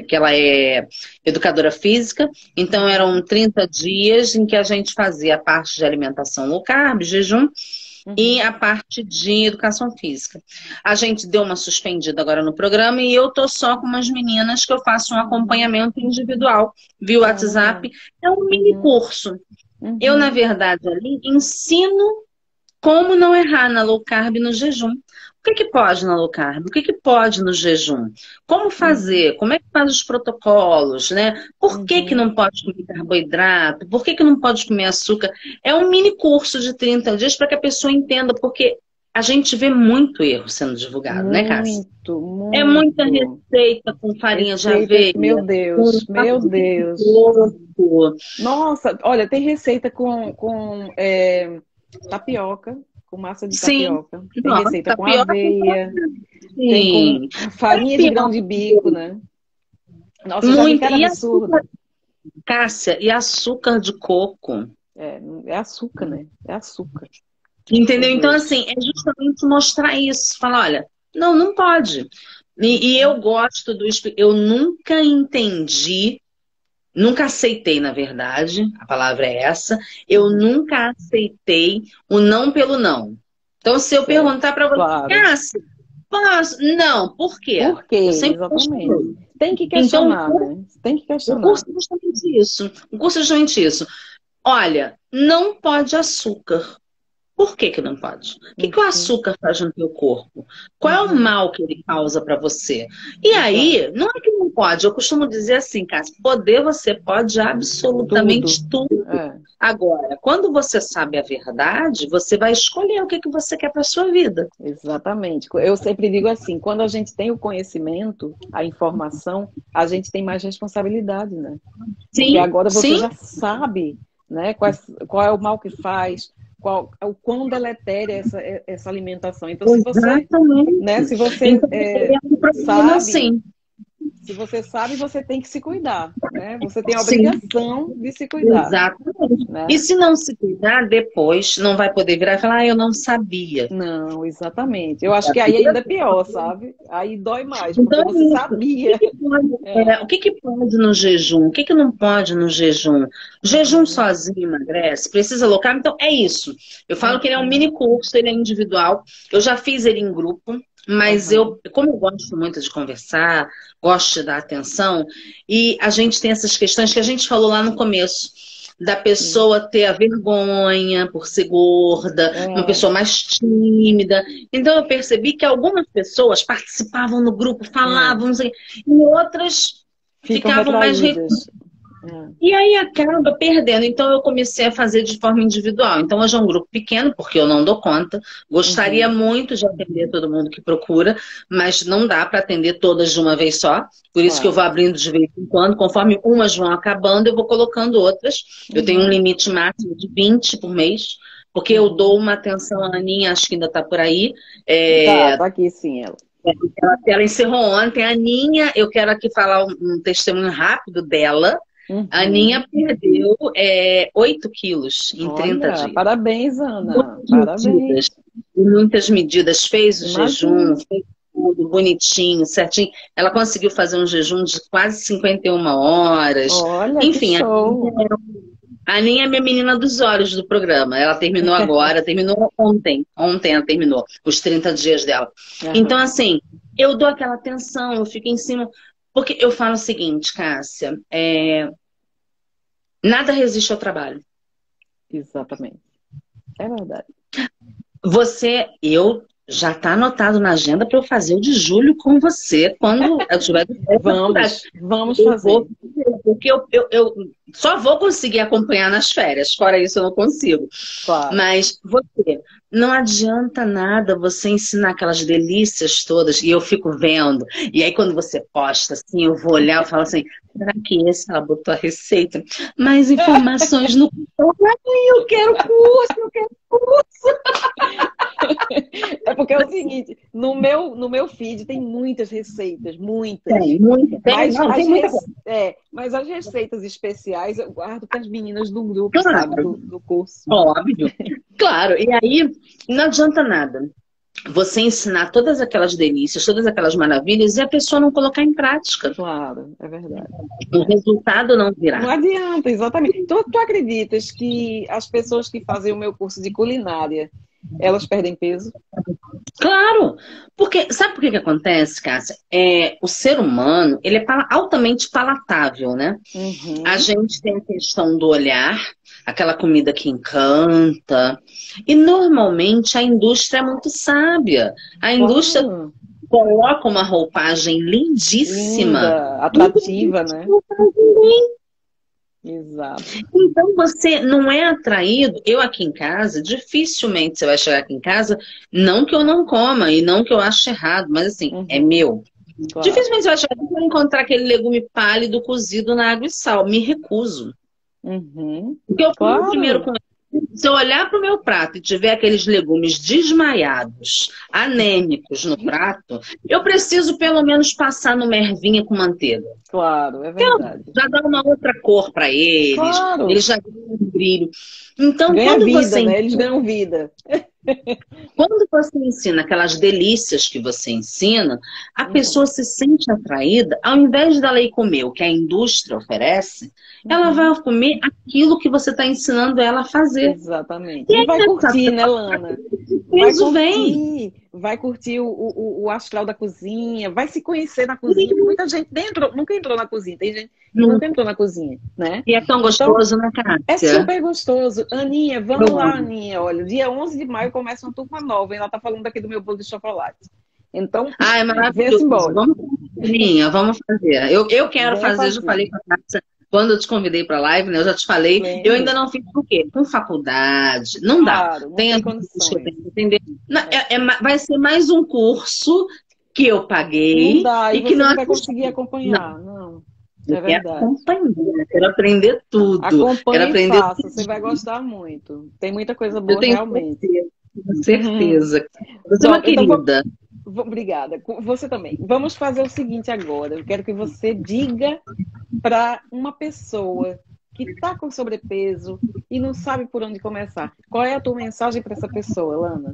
que ela é educadora física. Então eram 30 dias em que a gente fazia a parte de alimentação low carb, jejum, e a parte de educação física. A gente deu uma suspendida agora no programa e eu tô só com umas meninas que eu faço um acompanhamento individual via WhatsApp. É um mini curso. Eu, na verdade, ali ensino como não errar na low carb e no jejum. O que pode na low carb? O que pode no jejum? Como fazer? Como é que faz os protocolos, né? Por que não pode comer carboidrato? Por que não pode comer açúcar? É um mini curso de 30 dias para que a pessoa entenda, porque a gente vê muito erro sendo divulgado, né, Cássia? Muito. É muita receita com farinha de aveia. Meu Deus, meu Deus. Nossa, olha, tem receita com tapioca, com massa de tapioca. Tem receita com aveia. Tem com farinha de grão de bico, né? Nossa, eu já vi cada absurdo. Cássia, e açúcar de coco. É açúcar, né? É açúcar. Entendeu? Então, assim, é justamente mostrar isso. Falar, olha, não pode. E eu gosto do... Eu nunca entendi, nunca aceitei, na verdade, a palavra é essa, eu nunca aceitei o não pelo não. Então, se eu perguntar para você, claro. Cássia, posso? Não, por quê? Por quê? Exatamente. Tem que questionar, então, né? Tem que questionar. O curso é justamente isso. O curso é justamente isso. Olha, não pode açúcar. Por que não pode? O que o açúcar faz no teu corpo? Qual é o mal que ele causa para você? E aí, não é que não pode. Eu costumo dizer assim, Cássia, poder você pode absolutamente tudo. Agora, quando você sabe a verdade, você vai escolher o que você quer para sua vida. Exatamente. Eu sempre digo assim, quando a gente tem o conhecimento, a informação, a gente tem mais responsabilidade, né? Sim, porque agora você já sabe, né, qual é o mal que faz, o quão deletéria essa alimentação. Então, se você, né, se você sabe, se você sabe, você tem que se cuidar, né? Você tem a obrigação de se cuidar. Exatamente. Né? E se não se cuidar, depois não vai poder virar e falar, eu não sabia. Não, exatamente. Eu acho que aí ainda é pior, sabe? Aí dói mais, porque então, você sabia. O que pode no jejum? O que não pode no jejum? O jejum sozinho emagrece? Precisa local? Então, é isso. Eu falo que ele é um mini curso, ele é individual. Eu já fiz ele em grupo. Mas como eu gosto muito de conversar, gosto de dar atenção, e a gente tem essas questões que a gente falou lá no começo, da pessoa ter a vergonha por ser gorda, uma pessoa mais tímida. Então eu percebi que algumas pessoas participavam no grupo, falavam, e outras ficavam mais recuadas. E aí acaba perdendo. Então eu comecei a fazer de forma individual. Então hoje é um grupo pequeno, porque eu não dou conta. Gostaria muito de atender todo mundo que procura, mas não dá para atender todas de uma vez só. Por isso que eu vou abrindo de vez em quando. Conforme umas vão acabando, eu vou colocando outras. Eu tenho um limite máximo de 20 por mês, porque eu dou uma atenção à Aninha, acho que ainda está por aí. Tá aqui sim, ela. Ela encerrou ontem. A Aninha, eu quero aqui falar um testemunho rápido dela. A Aninha perdeu 8 quilos em 30 dias. Parabéns, Ana. Parabéns. Muitas medidas. Fez o jejum, fez tudo bonitinho, certinho. Ela conseguiu fazer um jejum de quase 51 horas. Olha, enfim, que show. A Aninha é minha menina dos olhos do programa. Ela terminou agora, terminou ontem. Ontem ela terminou os 30 dias dela. Então, assim, eu dou aquela atenção, eu fico em cima... Porque eu falo o seguinte, Cássia, nada resiste ao trabalho. Exatamente. É verdade. Eu já está anotado na agenda para eu fazer o de julho com você, quando eu tiver... Vamos fazer. Porque eu só vou conseguir acompanhar nas férias, fora isso eu não consigo. Claro. Mas não adianta nada você ensinar aquelas delícias todas, e eu fico vendo, e aí quando você posta, assim, eu vou olhar e falo assim, será que ela botou a receita? Mais informações no... Eu quero curso! É porque é o seguinte, no meu feed tem muitas receitas, muitas. Tem muita coisa. Mas as receitas especiais eu guardo para as meninas do grupo, sabe, do curso. Óbvio. Claro, e aí não adianta nada você ensinar todas aquelas delícias, todas aquelas maravilhas e a pessoa não colocar em prática. Claro, é verdade. O resultado não virá. Não adianta, exatamente. Então, tu acreditas que as pessoas que fazem o meu curso de culinária, elas perdem peso? Claro! Porque, sabe por que acontece, Cássia? O ser humano, ele é altamente palatável, né? A gente tem a questão do olhar, aquela comida que encanta. E, normalmente, a indústria é muito sábia. A indústria coloca uma roupagem lindíssima. Linda, atrativa, né? Exato. Então você não é atraído. Eu aqui em casa, dificilmente você vai chegar aqui em casa, não que eu não coma e não que eu ache errado, mas assim, é meu. Claro. Dificilmente você vai chegar aqui e vai encontrar aquele legume pálido cozido na água e sal. Me recuso. Porque eu como primeiro com Se eu olhar para o meu prato e tiver aqueles legumes desmaiados, anêmicos no prato, eu preciso pelo menos passar numa ervinha com manteiga. Claro, é verdade. Já dá uma outra cor para eles, Claro. eles já ganham um brilho. Então, Ganha quando vida, você né? Eles ganham vida. Quando você ensina aquelas delícias que você ensina, a pessoa se sente atraída, ao invés dela ir comer o que a indústria oferece, ela vai comer aquilo que você está ensinando ela a fazer. Exatamente. E E vai aí, curtir, né, Lana? Vai curtir o astral da cozinha, vai se conhecer na cozinha. Porque muita gente nunca entrou na cozinha. Tem gente que nunca entrou na cozinha, né? E é tão gostoso, né, Cássia? É super gostoso. Aninha, vamos lá, Aninha. Olha, dia 11 de maio começa uma turma nova. E ela tá falando aqui do meu bolo de chocolate. Então, é maravilhoso. Vamos fazer. Eu quero fazer, já falei com a Cássia. Quando eu te convidei para a live, né, eu já te falei, eu ainda não fiz por quê? Com faculdade, não dá. Claro, não tem condições. Entender. Vai ser mais um curso que eu paguei. Não dá, e que não vai conseguir acompanhar. Não. É verdade. Quero aprender tudo. Acompanhe e faça, você vai gostar muito. Tem muita coisa boa realmente. Com certeza. Você é uma querida. Obrigada. Você também. Vamos fazer o seguinte agora. Eu quero que você diga para uma pessoa que está com sobrepeso e não sabe por onde começar. Qual é a tua mensagem para essa pessoa, Lana?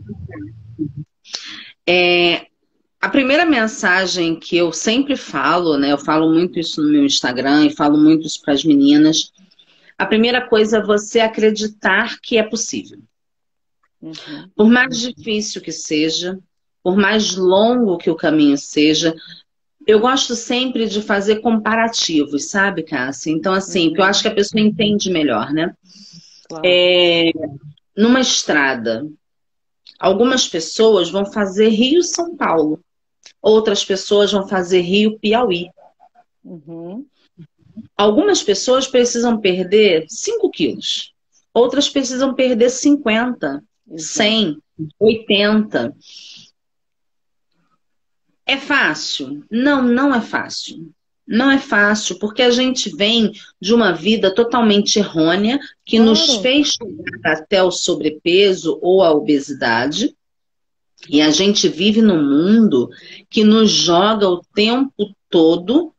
A primeira mensagem que eu sempre falo, né? Eu falo muito isso no meu Instagram e falo muito isso para as meninas. A primeira coisa é você acreditar que é possível. Por mais difícil que seja, por mais longo que o caminho seja, eu gosto sempre de fazer comparativos, sabe, Cássia? Então, assim, porque eu acho que a pessoa entende melhor, né? Claro. Numa estrada, algumas pessoas vão fazer Rio-São Paulo, outras pessoas vão fazer Rio-Piauí. Algumas pessoas precisam perder 5 quilos, outras precisam perder 50, 100, 80. É fácil? Não, não é fácil. Não é fácil, porque a gente vem de uma vida totalmente errônea que nos fez chegar até o sobrepeso ou a obesidade. E a gente vive num mundo que nos joga o tempo todo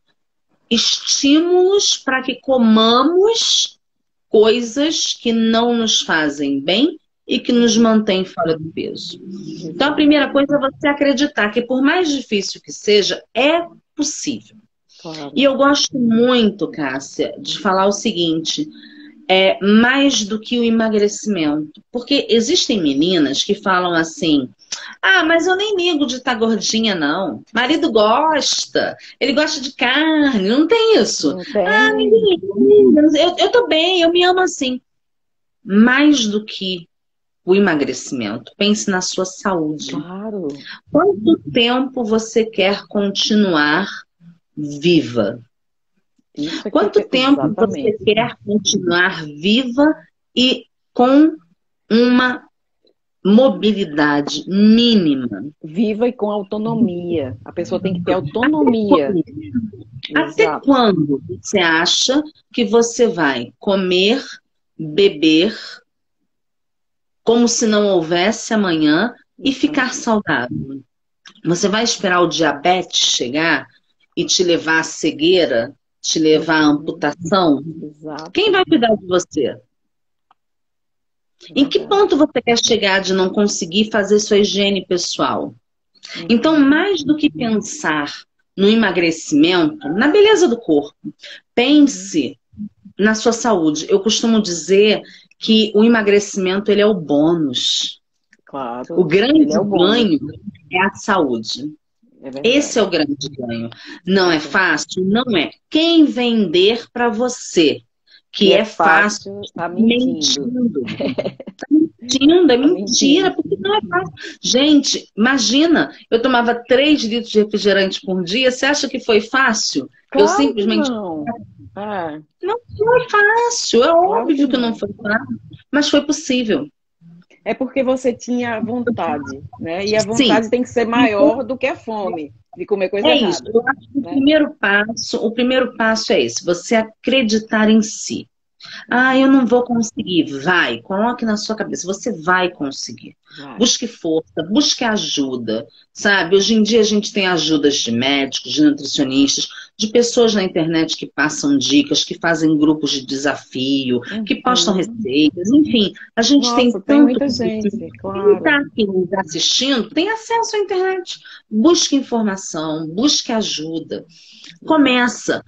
estímulos para que comamos coisas que não nos fazem bem e que nos mantém fora do peso. Então, a primeira coisa é você acreditar que, por mais difícil que seja, é possível. Claro. E eu gosto muito, Cássia, de falar o seguinte, mais do que o emagrecimento. Porque existem meninas que falam assim, mas eu nem ligo de estar gordinha, não. Marido gosta, ele gosta de carne, não tem isso. Não tem. Eu tô bem, eu me amo assim. Mais do que o emagrecimento. Pense na sua saúde. Claro. Quanto tempo você quer continuar viva? Quanto tempo você quer continuar viva e com uma mobilidade mínima? Viva e com autonomia. A pessoa tem que ter autonomia. Até quando você acha que você vai comer, beber, como se não houvesse amanhã e ficar saudável? Você vai esperar o diabetes chegar e te levar à cegueira, te levar à amputação? Quem vai cuidar de você? Em que ponto você quer chegar de não conseguir fazer sua higiene pessoal? Então, mais do que pensar no emagrecimento, na beleza do corpo, pense na sua saúde. Eu costumo dizer que o emagrecimento ele é o bônus. Claro. O grande ganho é a saúde. Esse é o grande ganho. Não é fácil? Não é. Quem vender para você que é fácil, tá mentindo. É mentira, porque não é fácil. Gente, imagina, eu tomava 3 litros de refrigerante por dia, você acha que foi fácil? Claro, eu simplesmente... Não. Não foi fácil, é óbvio que não foi fácil, mas foi possível. É porque você tinha vontade, né? E a vontade tem que ser maior do que a fome de comer coisa errada. Isso. Eu acho que o primeiro passo é esse, você acreditar em si. Ah, eu não vou conseguir. Vai, coloque na sua cabeça, você vai conseguir. Vai. Busque força, busque ajuda, sabe? Hoje em dia a gente tem ajudas de médicos, de nutricionistas, de pessoas na internet que passam dicas, que fazem grupos de desafio, que postam receitas, enfim. A gente tem Nossa, tanto... tem muita gente, Quem claro. está aqui nos assistindo tem acesso à internet. Busque informação, busque ajuda. Começa.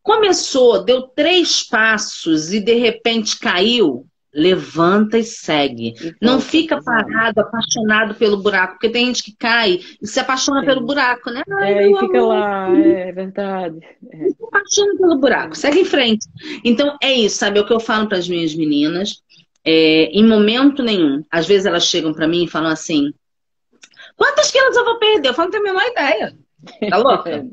Começou, deu 3 passos e de repente caiu, levanta e segue. Não fica parado, apaixonado pelo buraco, porque tem gente que cai e se apaixona pelo buraco, né? E fica lá, é verdade. Se apaixona pelo buraco, segue em frente. Então é isso, sabe? É o que eu falo para as minhas meninas, em momento nenhum. Às vezes elas chegam para mim e falam assim: quantos quilos eu vou perder? Eu falo, não tenho a menor ideia. Tá louca?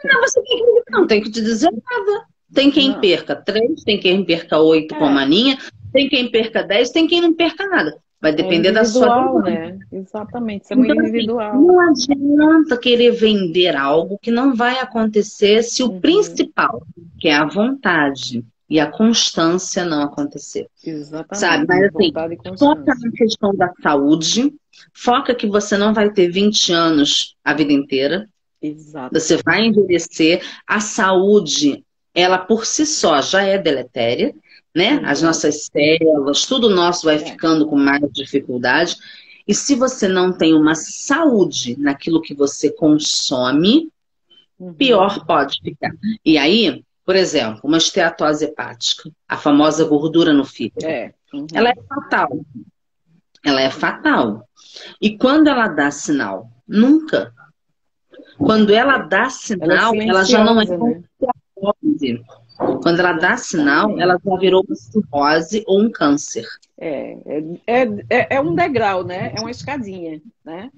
Não, você tem que, não tem que te dizer nada. Tem quem perca 3, tem quem perca 8 com a maninha, tem quem perca 10, tem quem não perca nada. Vai depender da sua... né? Exatamente, isso é muito individual. Assim, não adianta querer vender algo que não vai acontecer se o principal, que é a vontade e a constância, não acontecer. Exatamente. Sabe? Mas assim, foca na questão da saúde, foca que você não vai ter 20 anos a vida inteira. Exato. Você vai envelhecer. A saúde, ela por si só já é deletéria, né? As nossas células, tudo nosso vai ficando com mais dificuldade. E se você não tem uma saúde naquilo que você consome, pior pode ficar. E aí, por exemplo, uma esteatose hepática, a famosa gordura no fígado, ela é fatal. Ela é fatal. E quando ela dá sinal? Nunca. Quando ela dá sinal, ela já não é uma esteatose. Quando ela dá sinal, ela já virou uma cirrose ou um câncer. É um degrau, né? É uma escadinha, né?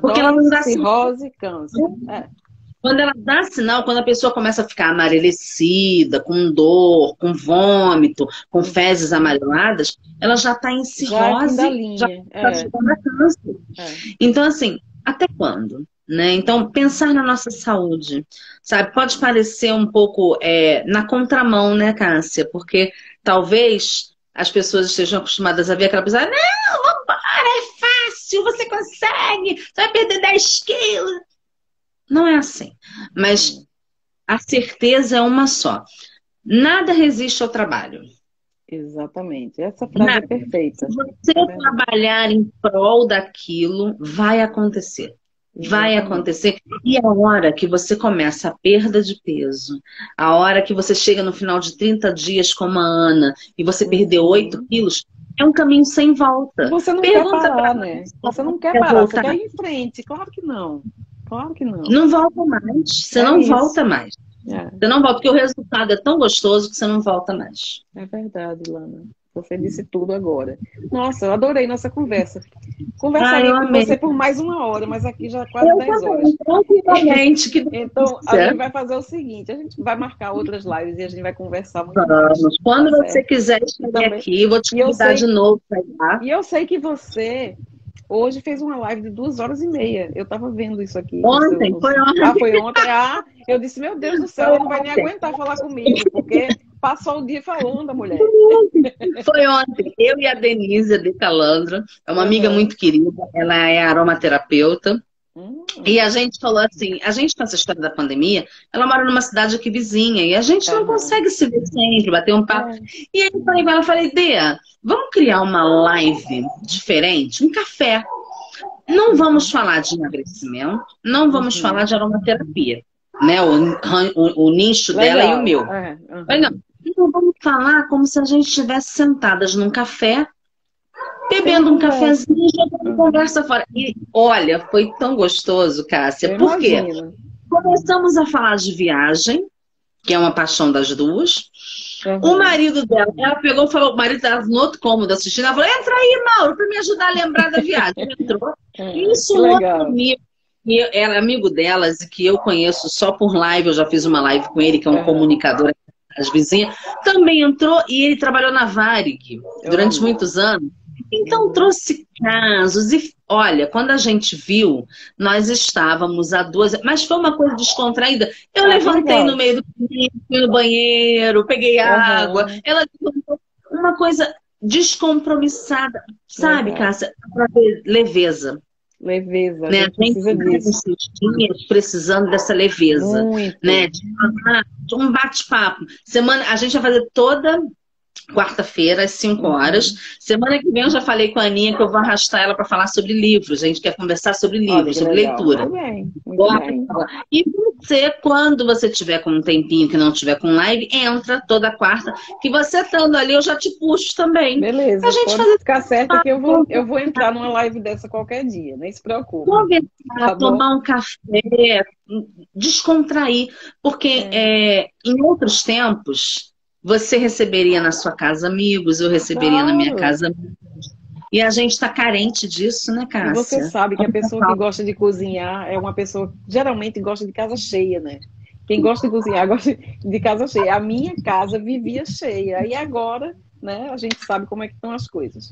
Porque ela não dá cirrose, câncer. Quando ela dá sinal, quando a pessoa começa a ficar amarelecida, com dor, com vômito, com fezes amareladas, ela já está em cirrose, já está chegando a câncer. Então, assim, até quando? Né? Então, pensar na nossa saúde, sabe? Pode parecer um pouco na contramão, né, Cássia? Porque talvez as pessoas estejam acostumadas a ver aquela pessoa, não, vambora, é fácil, você consegue, você vai perder 10 quilos. Não é assim. Mas a certeza é uma só. Nada resiste ao trabalho. Exatamente. Essa frase é perfeita. Se você trabalhar em prol daquilo, vai acontecer. Vai acontecer. E a hora que você começa a perda de peso, a hora que você chega no final de 30 dias como a Ana e você perdeu 8 quilos, é um caminho sem volta. Você não quer parar, né? Você não quer parar, você quer ir em frente. Claro que não. Claro que não. Não volta mais. Você não volta mais. Você não volta, porque o resultado é tão gostoso que você não volta mais. É verdade, Lana. Você disse tudo agora. Nossa, eu adorei nossa conversa. Conversaria com você por mais 1 hora, mas aqui já quase 10 horas. Então, a gente vai fazer o seguinte, a gente vai marcar outras lives e a gente vai conversar muito mais. Quando você quiser estar aqui, vou te convidar de novo para ir lá. E eu sei que você hoje fez uma live de 2h30. Eu tava vendo isso aqui. Ontem, foi ontem. Ah, foi ontem. Eu disse, meu Deus do céu, ela não vai nem aguentar falar comigo, porque passou o dia falando a mulher. Foi ontem. Eu e a Denise de Calandra, é uma amiga muito querida, ela é aromaterapeuta. E a gente falou assim, a gente com essa história da pandemia, ela mora numa cidade aqui vizinha, e a gente não consegue se ver sempre, bater um papo. E aí eu falei com ela, Dea, vamos criar uma live diferente, um café. Não vamos falar de emagrecimento, não vamos falar de aromaterapia, né? O nicho dela e o meu. Mas não, vamos falar como se a gente estivesse sentadas num café, bebendo um cafezinho e jogando conversa fora. E olha, foi tão gostoso, Cássia. Por quê? Começamos a falar de viagem, que é uma paixão das duas. O marido dela, ela pegou e falou, o marido dela no outro cômodo assistindo, ela falou, entra aí, Mauro, para me ajudar a lembrar da viagem. Entrou. Isso, outro amigo, que era amigo delas e que eu conheço só por live, eu já fiz uma live com ele, que é um comunicador das vizinhas, também entrou e ele trabalhou na Varig durante muitos anos. Então trouxe casos e olha, quando a gente viu, nós estávamos a duas, mas foi uma coisa descontraída. Eu levantei no meio do caminho, fui no banheiro, peguei água. Ela levantou, uma coisa descompromissada, sabe, Cássia? Para ter leveza. Leveza, né? A gente precisa disso. Dias precisando dessa leveza, Muito. né? De um bate-papo. A gente vai fazer toda quarta-feira, às 5 horas. Semana que vem eu já falei com a Aninha que eu vou arrastar ela para falar sobre livros. A gente quer conversar sobre livros, sobre leitura. Muito bem, muito bem. E você, quando você tiver com um tempinho que não tiver com live, entra toda quarta. Que você estando ali, eu já te puxo também. Beleza, a gente pode ficar certo que eu vou entrar numa live dessa qualquer dia, nem se preocupe. Conversar, tomar um café, descontrair. Porque em outros tempos... Você receberia na sua casa amigos, eu receberia na minha casa amigos. E a gente está carente disso, né, Cássia? E você sabe que a pessoa que gosta de cozinhar é uma pessoa que geralmente gosta de casa cheia, né? Quem gosta de cozinhar gosta de casa cheia. A minha casa vivia cheia. E agora, né, a gente sabe como é que estão as coisas.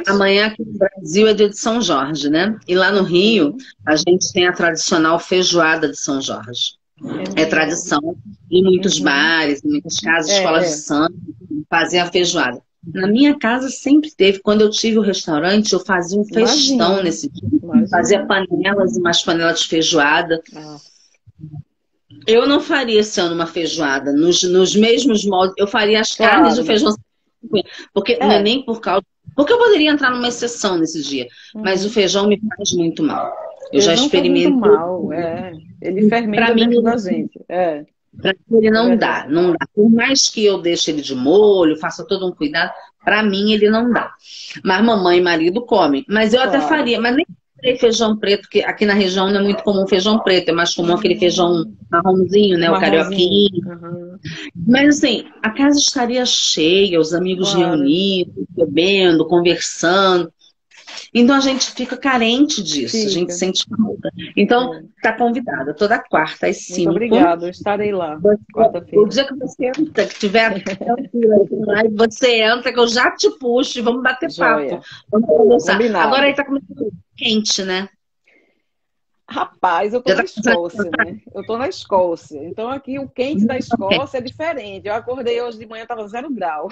Amanhã aqui no Brasil é dia de São Jorge, né? E lá no Rio, a gente tem a tradicional feijoada de São Jorge. É tradição em muitos bares, em muitas casas, escolas de samba, fazem a feijoada. Na minha casa sempre teve. Quando eu tive o restaurante, eu fazia um festão nesse dia. Fazia panelas e umas panelas de feijoada. Eu não faria esse ano uma feijoada nos mesmos moldes. Eu faria as carnes do feijão. Porque não é nem por causa... Porque eu poderia entrar numa exceção nesse dia. Mas o feijão me faz muito mal. Eu já experimentei. Muito mal, Ele fermenta dentro da gente. Pra mim ele não dá. Por mais que eu deixe ele de molho, faça todo um cuidado, pra mim ele não dá. Mas mamãe e marido comem. Mas eu até faria, mas nem feijão preto, porque aqui na região não é muito comum feijão preto, é mais comum aquele feijão marronzinho, né? O carioquinho. Mas assim, a casa estaria cheia, os amigos reunidos, bebendo, conversando. Então a gente fica carente disso, a gente sente falta. Então, tá convidada toda quarta às 5. Muito obrigada, eu estarei lá. O dia que você entra, que tiver você entra, que eu já te puxo e vamos bater papo. Vamos conversar. Combinado. Agora aí tá começando quente, né? Rapaz, eu tô na Escócia, né? Eu tô na Escócia. Então aqui o quente da Escócia é diferente. Eu acordei hoje de manhã, tava 0 grau.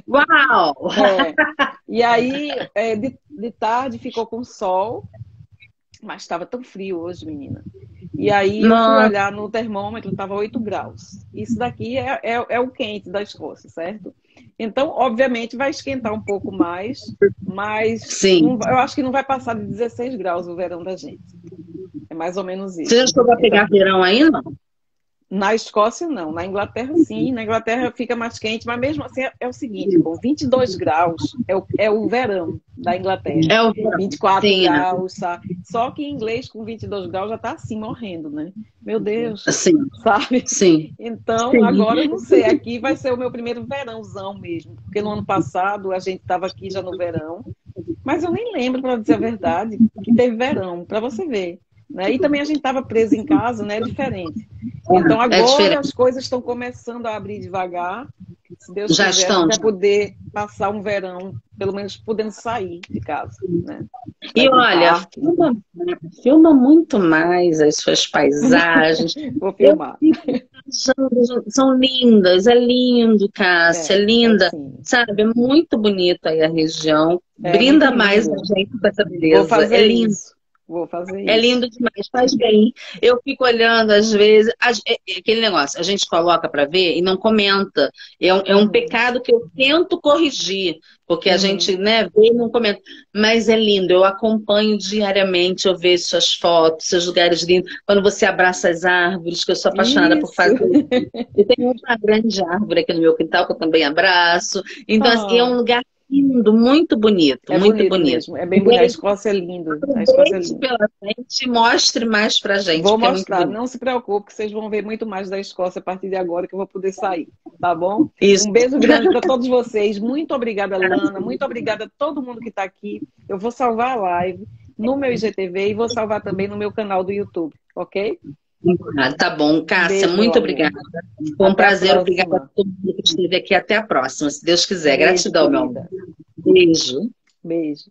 Uau! E aí, de tarde ficou com sol, mas estava tão frio hoje, menina. E aí eu fui olhar no termômetro, estava 8 graus. Isso daqui é o quente da Escócia, certo? Então, obviamente, vai esquentar um pouco mais, mas eu acho que não vai passar de 16 graus o verão da gente. É mais ou menos isso. Você já chegou a pegar verão ainda? Na Escócia, não. Na Inglaterra, sim. Na Inglaterra fica mais quente, mas mesmo assim é o seguinte, com 22 graus é o verão da Inglaterra. É o verão. 24 graus, sabe? Só que em inglês, com 22 graus, já tá assim, morrendo, né? Meu Deus. Sim. Sabe? Sim. Então, agora eu não sei. Aqui vai ser o meu primeiro verãozão mesmo. Porque no ano passado a gente estava aqui já no verão. Mas eu nem lembro, para dizer a verdade, que teve verão, para você ver. Né? E também a gente estava preso em casa, né? É diferente. Então agora as coisas estão começando a abrir devagar. Se Deus quiser, a gente vai poder passar um verão, pelo menos podendo sair de casa. Né? E olha, filma muito mais as suas paisagens. Vou filmar. São lindas, é lindo, Cássia, é linda. Sabe, é muito bonito aí a região. Brinda mais a gente com essa beleza. Vou fazer lindo. Isso. Vou fazer isso. É lindo demais, faz bem. Eu fico olhando, às vezes, aquele negócio, a gente coloca para ver e não comenta. É um pecado que eu tento corrigir, porque a gente, né, vê e não comenta. Mas é lindo, eu acompanho diariamente, eu vejo suas fotos, seus lugares lindos. Quando você abraça as árvores, que eu sou apaixonada por fazer. Eu tenho uma grande árvore aqui no meu quintal, que eu também abraço. Então, assim, é um lugar lindo, muito bonito, muito bonito. Mesmo. É bem bonito, a Escócia é linda. A Escócia é linda. Pela frente, mostre mais pra gente. Vou mostrar, não se preocupe, que vocês vão ver muito mais da Escócia a partir de agora, que eu vou poder sair, tá bom? Isso. Um beijo grande para todos vocês. Muito obrigada, Lana. Muito obrigada a todo mundo que está aqui. Eu vou salvar a live no meu IGTV e vou salvar também no meu canal do YouTube, ok? Tá bom, Cássia, muito obrigada. Foi um prazer, obrigada a todo mundo que esteve aqui. Até a próxima, se Deus quiser. Gratidão, meu amor. Beijo. Beijo.